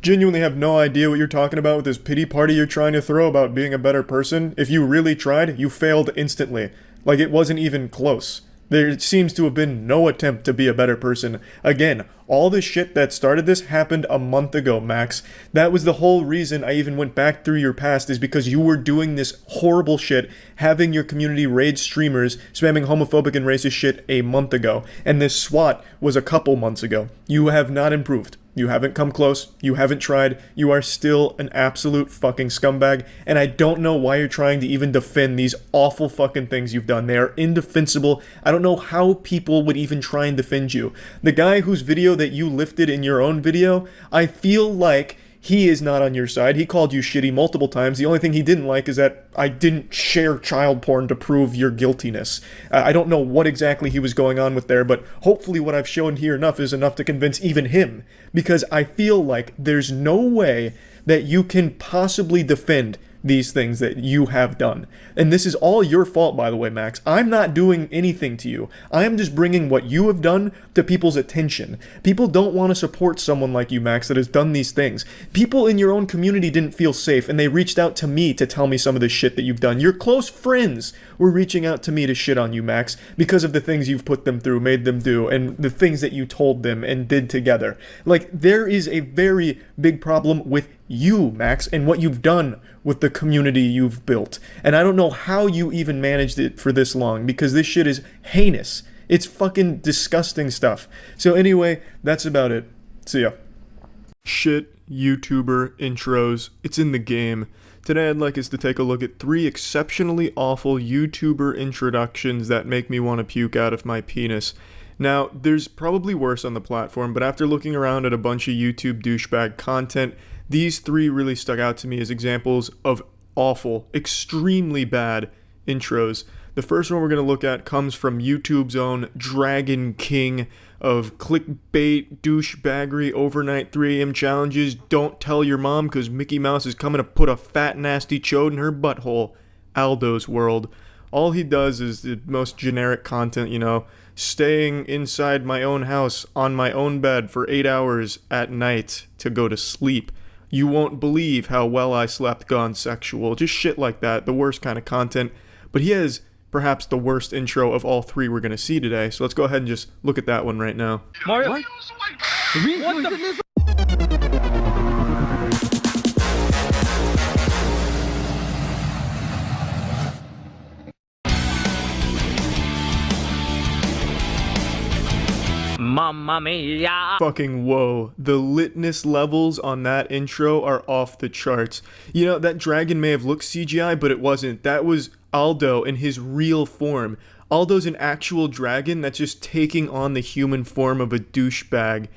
Genuinely have no idea what you're talking about with this pity party you're trying to throw about being a better person. If you really tried, you failed instantly. Like, it wasn't even close. There seems to have been no attempt to be a better person. Again, all the shit that started this happened a month ago, Max. That was the whole reason I even went back through your past, is because you were doing this horrible shit, having your community raid streamers, spamming homophobic and racist shit a month ago. And this SWAT was a couple months ago. You have not improved. You haven't come close. You haven't tried. You are still an absolute fucking scumbag. And I don't know why you're trying to even defend these awful fucking things you've done. They are indefensible. I don't know how people would even try and defend you. The guy whose video that you lifted in your own video, I feel like he is not on your side. He called you shitty multiple times. The only thing he didn't like is that I didn't share child porn to prove your guiltiness. I don't know what exactly he was going on with there, but hopefully what I've shown here is enough to convince even him. Because I feel like there's no way that you can possibly defend these things that you have done. And this is all your fault, by the way, Max. I'm not doing anything to you. I am just bringing what you have done to people's attention. People don't want to support someone like you, Max, that has done these things. People in your own community didn't feel safe, and they reached out to me to tell me some of the shit that you've done. Your close friends were reaching out to me to shit on you, Max, because of the things you've put them through, made them do, and the things that you told them and did together. Like, there is a very big problem with you, Max, and what you've done with the community you've built. And I don't know how you even managed it for this long, because this shit is heinous. It's fucking disgusting stuff. So anyway, that's about it. See ya. Shit YouTuber intros. It's in the game. Today I'd like us to take a look at 3 exceptionally awful YouTuber introductions that make me want to puke out of my penis. Now, there's probably worse on the platform, but after looking around at a bunch of YouTube douchebag content, these 3 really stuck out to me as examples of awful, extremely bad intros. The first one we're going to look at comes from YouTube's own Dragon King of clickbait, douchebaggery, overnight 3 AM challenges, don't tell your mom because Mickey Mouse is coming to put a fat nasty chode in her butthole, Aldo's World. All he does is the most generic content, you know, staying inside my own house on my own bed for 8 hours at night to go to sleep. You won't believe how well I slept, gone sexual. Just shit like that, the worst kind of content. But he has perhaps the worst intro of all 3 we're going to see today, so let's go ahead and just look at that one right now. Mario, what the? Mamma mia! Fucking whoa. The litness levels on that intro are off the charts. You know, that dragon may have looked CGI, but it wasn't. That was Aldo in his real form. Aldo's an actual dragon that's just taking on the human form of a douchebag.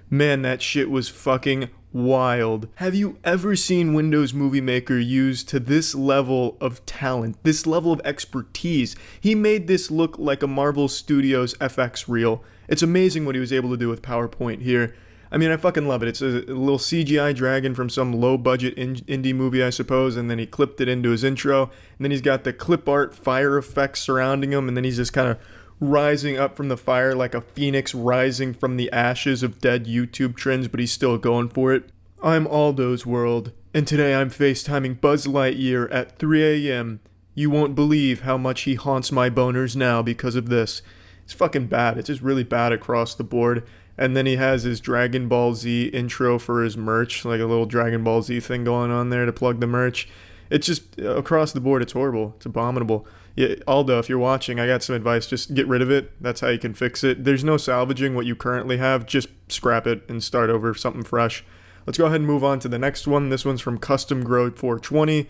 Man, that shit was fucking wild. Have you ever seen Windows Movie Maker used to this level of talent, this level of expertise? He made this look like a Marvel Studios FX reel. It's amazing what he was able to do with PowerPoint here. I mean, I fucking love it. It's a little CGI dragon from some low-budget indie movie, I suppose, and then he clipped it into his intro, and then he's got the clip art fire effects surrounding him, and then he's just kind of rising up from the fire like a phoenix rising from the ashes of dead YouTube trends, but he's still going for it. I'm Aldo's World, and today I'm FaceTiming Buzz Lightyear at 3 a.m. You won't believe how much he haunts my boners now because of this. It's fucking bad. It's just really bad across the board. And then he has his Dragon Ball Z intro for his merch, like a little Dragon Ball Z thing going on there to plug the merch. It's just, across the board, it's horrible. It's abominable. Yeah, Aldo, if you're watching, I got some advice. Just get rid of it. That's how you can fix it. There's no salvaging what you currently have. Just scrap it and start over something fresh. Let's go ahead and move on to the next one. This one's from Custom Grow 420.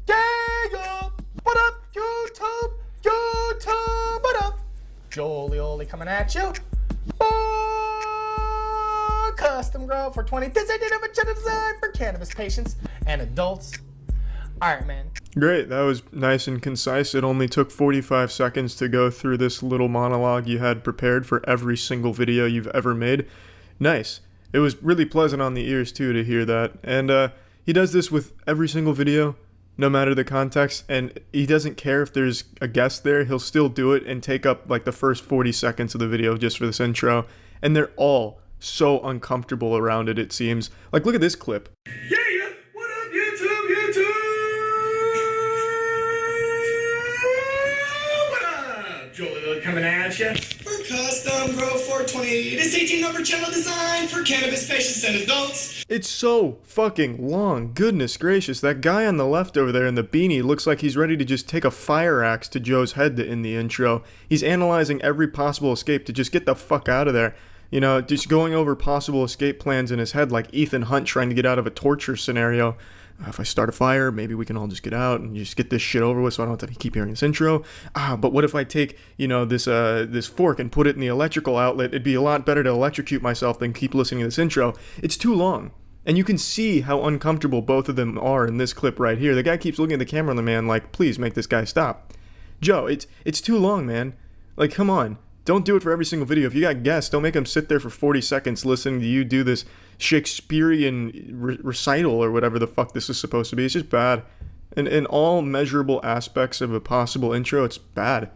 Yeah, what up, YouTube? YouTube, what up? Jolie coming at you. Custom Grow 420. Designated of a gender design for cannabis patients and adults. Alright, man. Great, that was nice and concise. It only took 45 seconds to go through this little monologue you had prepared for every single video you've ever made. Nice. It was really pleasant on the ears too to hear that. And he does this with every single video, no matter the context, and he doesn't care if there's a guest there. He'll still do it and take up like the first 40 seconds of the video just for this intro. And they're all so uncomfortable around it, it seems. Like, look at this clip. Yeah, what up, YouTube? What up? Jolie coming at you. For Custom Grow 420, this 18-number channel designed for cannabis patients and adults. It's so fucking long. Goodness gracious. That guy on the left over there in the beanie looks like he's ready to just take a fire axe to Joe's head in the intro. He's analyzing every possible escape to just get the fuck out of there. You know, just going over possible escape plans in his head like Ethan Hunt trying to get out of a torture scenario. If I start a fire, maybe we can all just get out and just get this shit over with so I don't have to keep hearing this intro. But what if I take, you know, this fork and put it in the electrical outlet? It'd be a lot better to electrocute myself than keep listening to this intro. It's too long. And you can see how uncomfortable both of them are in this clip right here. The guy keeps looking at the camera on the man like, please make this guy stop. Joe, it's too long, man. Like, come on. Don't do it for every single video. If you got guests, don't make them sit there for 40 seconds listening to you do this Shakespearean recital or whatever the fuck this is supposed to be. It's just bad. And in all measurable aspects of a possible intro, it's bad.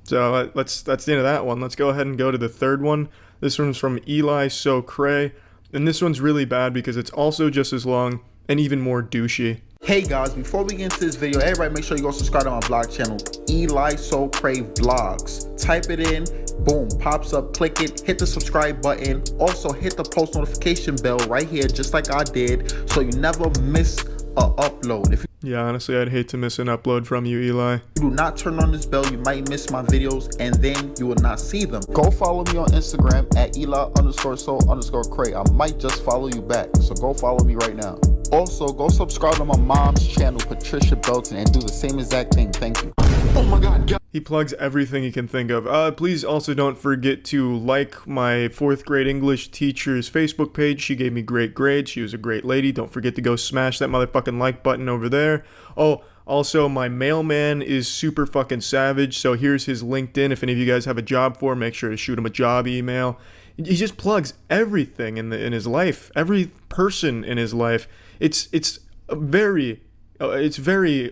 So that's the end of that one. Let's go ahead and go to the third one. This one's from Eli So Cray. And this one's really bad because it's also just as long and even more douchey. Hey guys, before we get into this video, everybody make sure you go subscribe to my vlog channel, Eli So Cray Vlogs. Type it in, boom, pops up, click it, hit the subscribe button. Also hit the post notification bell right here, just like I did, so you never miss a upload. Yeah, honestly, I'd hate to miss an upload from you, Eli. If you do not turn on this bell, you might miss my videos and then you will not see them. Go follow me on Instagram at Eli_so_Cray. I might just follow you back, so go follow me right now. Also, go subscribe to my mom's channel, Patricia Belton, and do the same exact thing. Thank you. Oh my god. He plugs everything he can think of. Please also don't forget to like my 4th grade English teacher's Facebook page. She gave me great grades. She was a great lady. Don't forget to go smash that motherfucking like button over there. Oh, also, my mailman is super fucking savage, so here's his LinkedIn. If any of you guys have a job for him, make sure to shoot him a job email. He just plugs everything in his life, every person in his life. It's very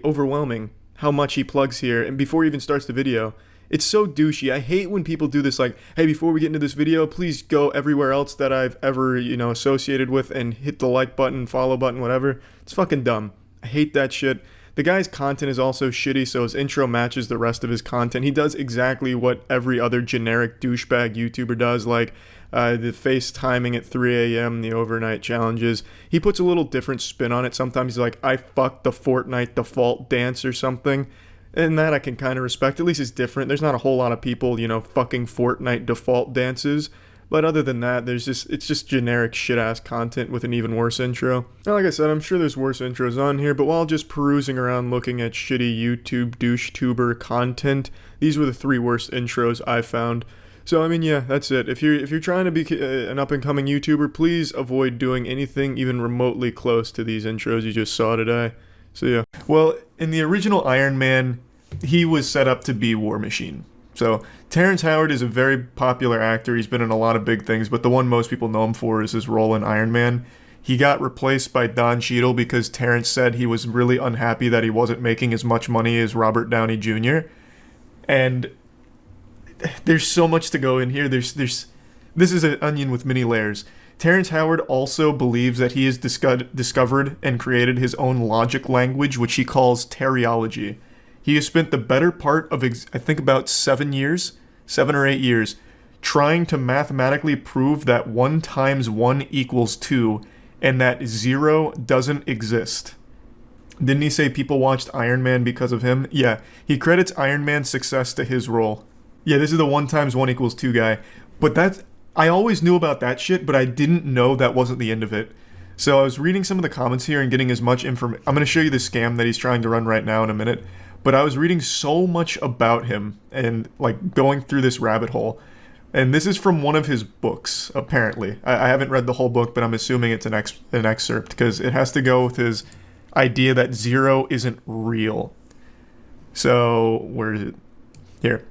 overwhelming how much he plugs here, and before he even starts the video. It's so douchey. I hate when people do this, like, hey, before we get into this video, please go everywhere else that I've ever, associated with and hit the like button, follow button, whatever. It's fucking dumb. I hate that shit. The guy's content is also shitty, so his intro matches the rest of his content. He does exactly what every other generic douchebag YouTuber does, like the FaceTiming at 3 a.m., the overnight challenges. He puts a little different spin on it. Sometimes he's like, I fucked the Fortnite default dance or something. And that I can kind of respect. At least it's different. There's not a whole lot of people, fucking Fortnite default dances. But other than that, it's just generic shit-ass content with an even worse intro. Now, like I said, I'm sure there's worse intros on here, but while just perusing around looking at shitty YouTube douche-tuber content, these were the 3 worst intros I found. So, I mean, yeah, that's it. If you're trying to be an up-and-coming YouTuber, please avoid doing anything even remotely close to these intros you just saw today. So, yeah. Well, in the original Iron Man, he was set up to be War Machine. So Terrence Howard is a very popular actor. He's been in a lot of big things, but the one most people know him for is his role in Iron Man. He got replaced by Don Cheadle because Terrence said he was really unhappy that he wasn't making as much money as Robert Downey Jr. And there's so much to go in here. This is an onion with many layers. Terrence Howard also believes that he has discovered and created his own logic language, which he calls teriology. He has spent the better part of, I think, about 7 or 8 years, trying to mathematically prove that 1 times 1 equals 2, and that 0 doesn't exist. Didn't he say people watched Iron Man because of him? Yeah, he credits Iron Man's success to his role. Yeah, this is the 1 times 1 equals 2 guy. But I always knew about that shit, but I didn't know that wasn't the end of it. So I was reading some of the comments here and getting as much information. I'm going to show you the scam that he's trying to run right now in a minute. But I was reading so much about him and like going through this rabbit hole. And this is from one of his books, apparently. I haven't read the whole book, but I'm assuming it's an excerpt because it has to go with his idea that 0 isn't real. So, where is it? Here.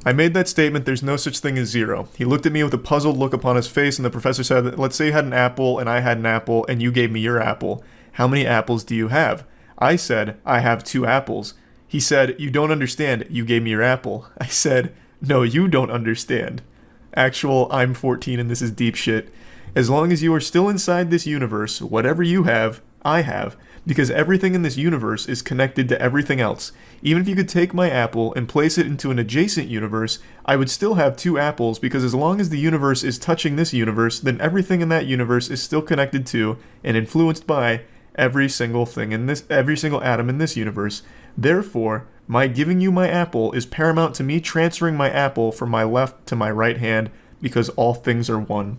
I made that statement, there's no such thing as 0. He looked at me with a puzzled look upon his face, and the professor said, let's say you had an apple, and I had an apple, and you gave me your apple. How many apples do you have? I said, I have 2 apples. He said, you don't understand, you gave me your apple. I said, no, you don't understand. Actual, I'm 14 and this is deep shit. As long as you are still inside this universe, whatever you have, I have. Because everything in this universe is connected to everything else. Even if you could take my apple and place it into an adjacent universe, I would still have 2 apples because as long as the universe is touching this universe, then everything in that universe is still connected to and influenced by every single atom in this universe. Therefore, my giving you my apple is paramount to me transferring my apple from my left to my right hand because all things are one.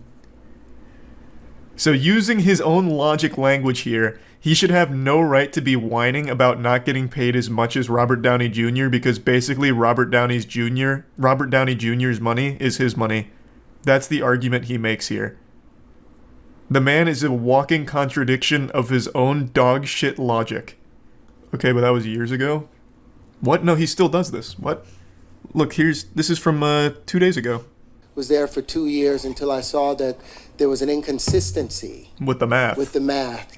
So using his own logic language here, he should have no right to be whining about not getting paid as much as Robert Downey Jr. because basically Robert Downey Jr.'s money is his money. That's the argument he makes here. The man is a walking contradiction of his own dog shit logic. Okay, but that was years ago. What? No, he still does this. What? Look, this is from 2 days ago. Was there for 2 years until I saw that there was an inconsistency with the math.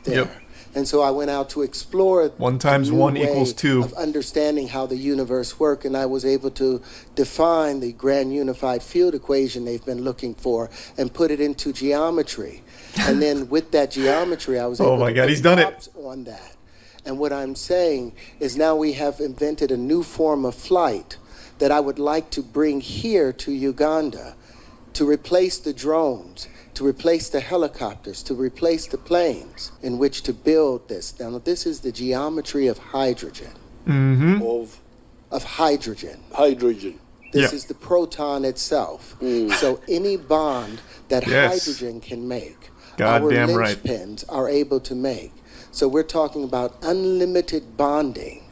There. Yep. And so I went out to explore 1 times 1 equals 2 of understanding how the universe works, and I was able to define the grand unified field equation they've been looking for and put it into geometry. And then with that geometry, I was able to he's done it on that. And what I'm saying is now we have invented a new form of flight that I would like to bring here to Uganda to replace the drones, to replace the helicopters, to replace the planes in which to build this. Now, this is the geometry of hydrogen. Mm-hmm. Of hydrogen. Hydrogen. This is the proton itself. So any bond that hydrogen can make, our linchpins are able to make. So we're talking about unlimited bonding,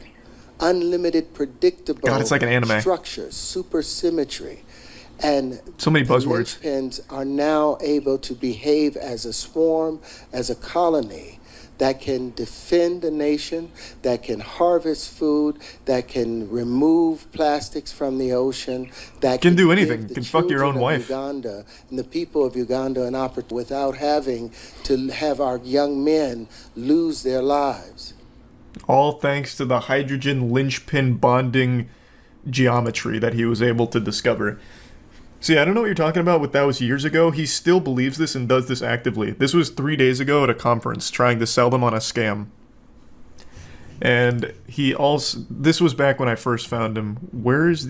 unlimited predictable it's like an anime. structures, supersymmetry. And so many buzzwords. The linchpins are now able to behave as a swarm, as a colony that can defend a nation, that can harvest food, that can remove plastics from the ocean, that can do anything, can fuck your own wife. Uganda and the people of Uganda an opportunity without having to have our young men lose their lives. All thanks to the hydrogen linchpin bonding geometry that he was able to discover. See, I don't know what you're talking about, but that was years ago. He still believes this and does this actively. This was 3 days ago at a conference, trying to sell them on a scam. And this was back when I first found him.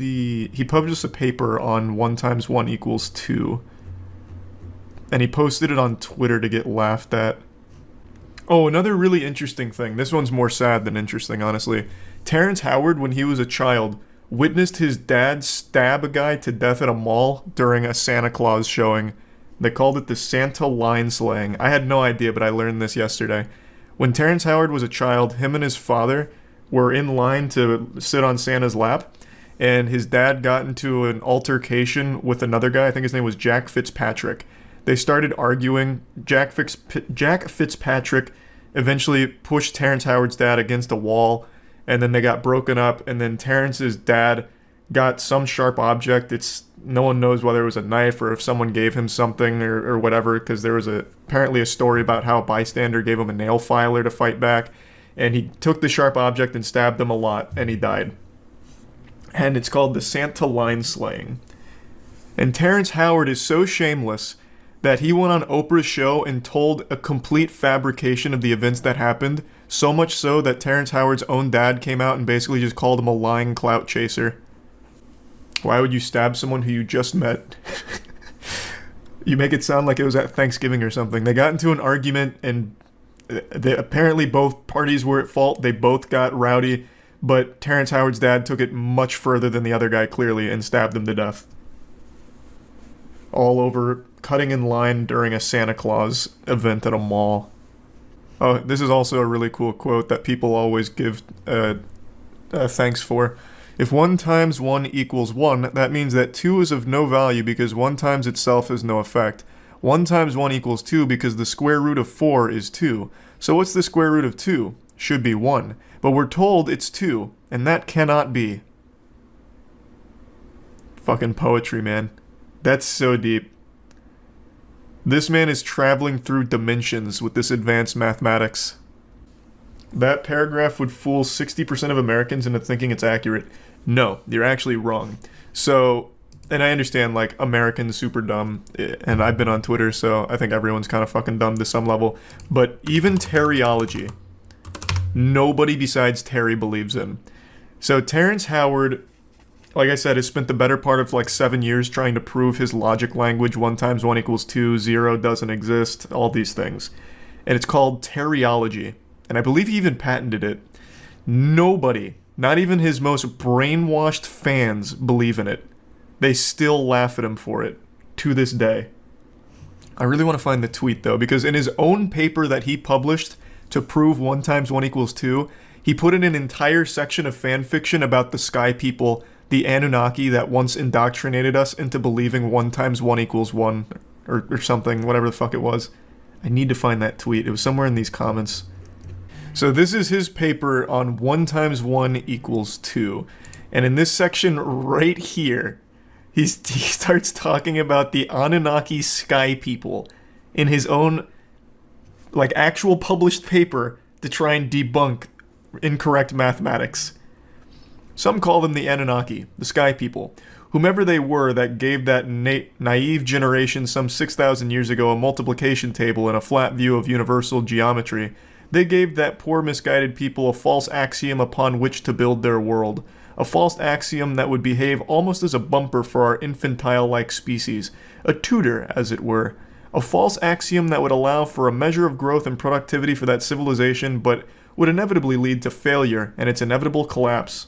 He published a paper on 1 times 1 equals 2. And he posted it on Twitter to get laughed at. Oh, another really interesting thing. This one's more sad than interesting, honestly. Terrence Howard, when he was a child, witnessed his dad stab a guy to death at a mall during a Santa Claus showing. They called it the Santa line slaying. I had no idea, but I learned this yesterday. When Terrence Howard was a child, him and his father were in line to sit on Santa's lap, and his dad got into an altercation with another guy. I think his name was Jack Fitzpatrick. They started arguing. Jack Fitzpatrick eventually pushed Terrence Howard's dad against a wall, and then they got broken up, and then Terrence's dad got some sharp object. No one knows whether it was a knife or if someone gave him something or whatever, because there was apparently a story about how a bystander gave him a nail filer to fight back, and he took the sharp object and stabbed him a lot, and he died. And it's called the Santa line slaying. And Terrence Howard is so shameless that he went on Oprah's show and told a complete fabrication of the events that happened, so much so that Terrence Howard's own dad came out and basically just called him a lying clout chaser. Why would you stab someone who you just met? You make it sound like it was at Thanksgiving or something. They got into an argument, and apparently both parties were at fault. They both got rowdy, but Terrence Howard's dad took it much further than the other guy, clearly, and stabbed him to death. All over cutting in line during a Santa Claus event at a mall. Oh, this is also a really cool quote that people always give thanks for. If 1 times 1 equals 1, that means that 2 is of no value because 1 times itself has no effect. 1 times 1 equals 2 because the square root of 4 is 2. So what's the square root of 2? Should be 1. But we're told it's 2, and that cannot be. Fucking poetry, man. That's so deep. This man is traveling through dimensions with this advanced mathematics. That paragraph would fool 60% of Americans into thinking it's accurate. No, you're actually wrong. So, and I understand, like, Americans super dumb, and I've been on Twitter, so I think everyone's kind of fucking dumb to some level. But even Terryology, nobody besides Terry believes in. So Terrence Howard, like I said, has spent the better part of like 7 years trying to prove his logic language, 1 times 1 equals 2, 0 doesn't exist, all these things. And it's called Terryology. And I believe he even patented it. Nobody, not even his most brainwashed fans, believe in it. They still laugh at him for it, to this day. I really want to find the tweet, though, because in his own paper that he published to prove 1 times 1 equals 2, he put in an entire section of fan fiction about the Sky People, the Anunnaki that once indoctrinated us into believing 1 times 1 equals 1, or something, whatever the fuck it was. I need to find that tweet. It was somewhere in these comments. So this is his paper on 1 times 1 equals 2. And in this section right here, he starts talking about the Anunnaki Sky People in his own, like, actual published paper to try and debunk incorrect mathematics. Some call them the Anunnaki, the Sky People, whomever they were that gave that naive generation some 6,000 years ago a multiplication table and a flat view of universal geometry. They gave that poor misguided people a false axiom upon which to build their world. A false axiom that would behave almost as a bumper for our infantile-like species. A tutor, as it were. A false axiom that would allow for a measure of growth and productivity for that civilization, but would inevitably lead to failure and its inevitable collapse.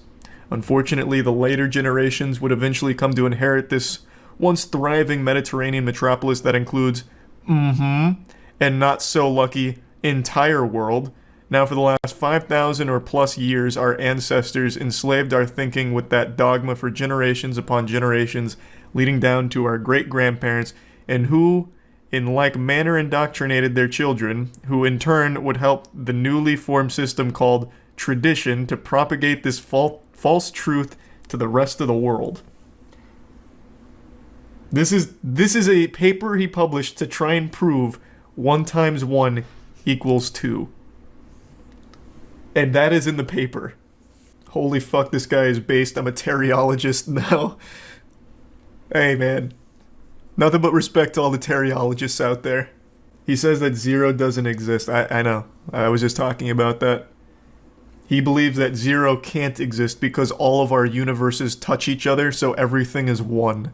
Unfortunately, the later generations would eventually come to inherit this once thriving Mediterranean metropolis that includes, and not so lucky, entire world. Now for the last 5,000 or plus years, our ancestors enslaved our thinking with that dogma for generations upon generations, leading down to our great-grandparents, and who, in like manner, indoctrinated their children, who in turn would help the newly formed system called tradition to propagate this false truth to the rest of the world. This is a paper he published to try and prove 1 times 1 equals 2. And that is in the paper. Holy fuck, this guy is based. I'm a Terryologist now. Hey, man. Nothing but respect to all the Terryologists out there. He says that 0 doesn't exist. I know. I was just talking about that. He believes that 0 can't exist because all of our universes touch each other, so everything is 1.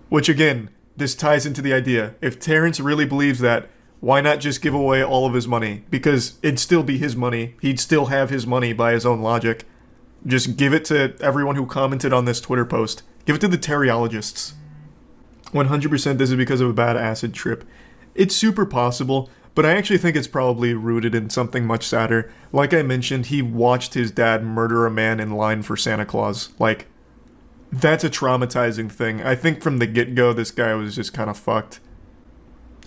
Which, again, this ties into the idea. If Terrence really believes that, why not just give away all of his money? Because it'd still be his money. He'd still have his money by his own logic. Just give it to everyone who commented on this Twitter post. Give it to the Terryologists. 100% this is because of a bad acid trip. It's super possible, but I actually think it's probably rooted in something much sadder. Like I mentioned, he watched his dad murder a man in line for Santa Claus. Like, that's a traumatizing thing. I think from the get-go, this guy was just kind of fucked.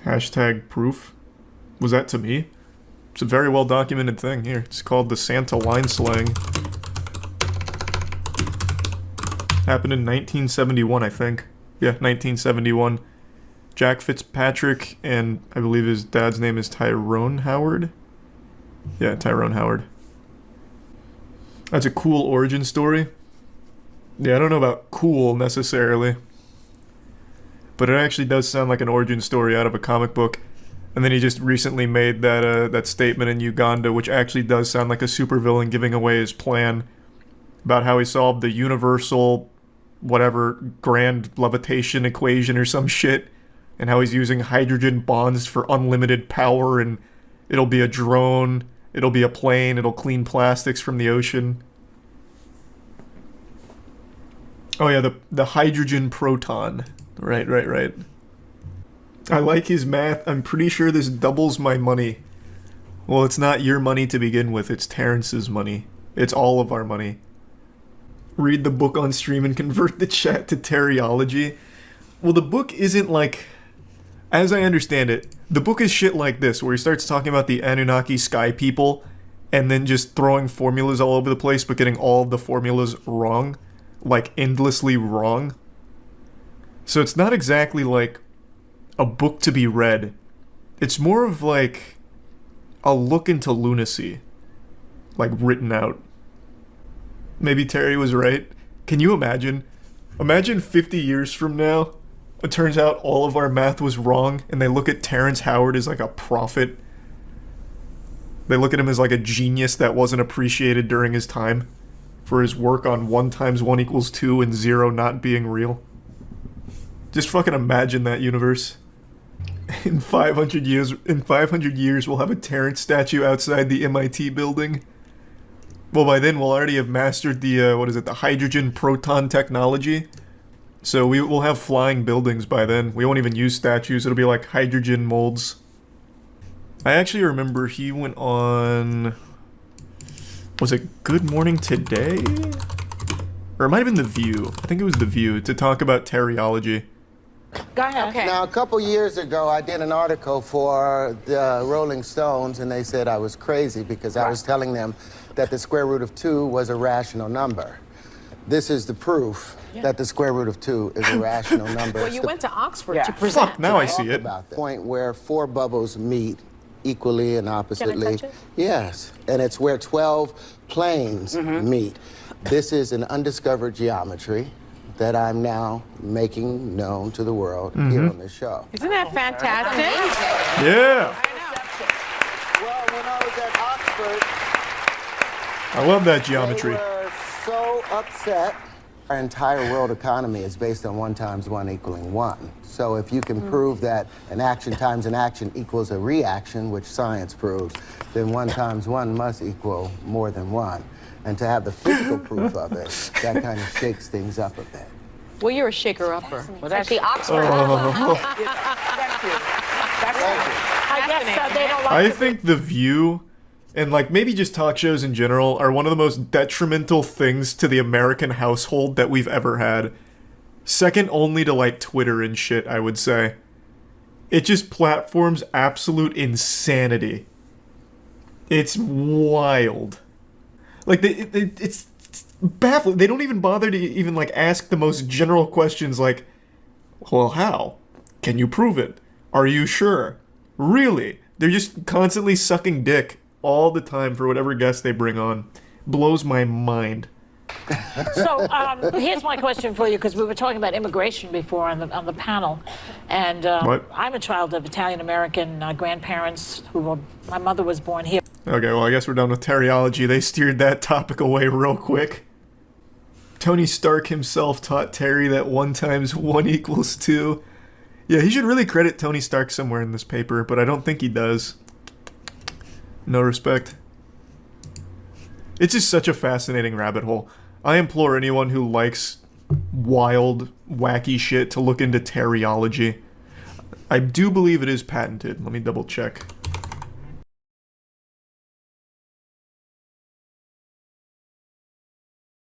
Hashtag proof. Was that to me? It's a very well documented thing here. It's called the Santa line slaying. Happened in 1971, I think. Yeah, 1971. Jack Fitzpatrick, and I believe his dad's name is Tyrone Howard. Yeah, Tyrone Howard. That's a cool origin story. Yeah, I don't know about cool necessarily, but it actually does sound like an origin story out of a comic book. And then he just recently made that statement in Uganda, which actually does sound like a supervillain giving away his plan about how he solved the universal, whatever, grand levitation equation or some shit, and how he's using hydrogen bonds for unlimited power, and it'll be a drone, it'll be a plane, it'll clean plastics from the ocean. Oh yeah, the hydrogen proton. Right. I like his math. I'm pretty sure this doubles my money. Well, it's not your money to begin with, it's Terrence's money. It's all of our money. Read the book on stream and convert the chat to Teriology. Well, the book isn't like... As I understand it, the book is shit like this, where he starts talking about the Anunnaki sky people, and then just throwing formulas all over the place, but getting all of the formulas wrong. Like, endlessly wrong. So it's not exactly like a book to be read. It's more of like a look into lunacy. Like, written out. Maybe Terry was right. Can you imagine? Imagine 50 years from now, it turns out all of our math was wrong, and they look at Terrence Howard as like a prophet. They look at him as like a genius that wasn't appreciated during his time for his work on 1 × 1 = 2 and 0 not being real. Just fucking imagine that universe. In 500 years, we'll have a Terrence statue outside the MIT building. Well, by then we'll already have mastered the, the hydrogen proton technology. So we will have flying buildings by then. We won't even use statues, it'll be like hydrogen molds. I actually remember he went on... Was it Good Morning Today? Or it might have been The View. I think it was The View, to talk about Teriology. Go ahead. Okay. Now, a couple years ago, I did an article for the Rolling Stones, and they said I was crazy because I was telling them that the square root of 2 was a rational number. This is the proof that the square root of 2 is a rational number. Well, you went to Oxford to present. Fuck, now I see it. About the point where 4 bubbles meet equally and oppositely. Can I touch it? Yes, and it's where 12 planes meet. This is an undiscovered geometry that I'm now making known to the world here on this show. Isn't that fantastic? Yeah! Well, when I was at Oxford, I love that geometry. they were so upset. Our entire world economy is based on 1 × 1 = 1. So if you can prove that an action times an action equals a reaction, which science proves, then 1 × 1 must equal more than 1. And to have the physical proof of it, that kind of shakes things up a bit. Well, you're a shaker-upper. Well, that's the Oxford. Thank you. I guess they don't like I think The View, and like maybe just talk shows in general, are one of the most detrimental things to the American household that we've ever had. Second only to like Twitter and shit, I would say. It just platforms absolute insanity. It's wild. Like, it's baffling. They don't even bother to even, like, ask the most general questions like, well, how? Can you prove it? Are you sure? Really? They're just constantly sucking dick all the time for whatever guest they bring on. Blows my mind. So here's my question for you, because we were talking about immigration before on the panel, and I'm a child of Italian-American grandparents my mother was born here. Okay, well, I guess we're done with Teriology. They steered that topic away real quick. Tony Stark himself taught Terry that 1 × 1 = 2. Yeah, he should really credit Tony Stark somewhere in this paper, but I don't think he does. No respect. It's just such a fascinating rabbit hole. I implore anyone who likes wild, wacky shit to look into Teriology. I do believe it is patented. Let me double check.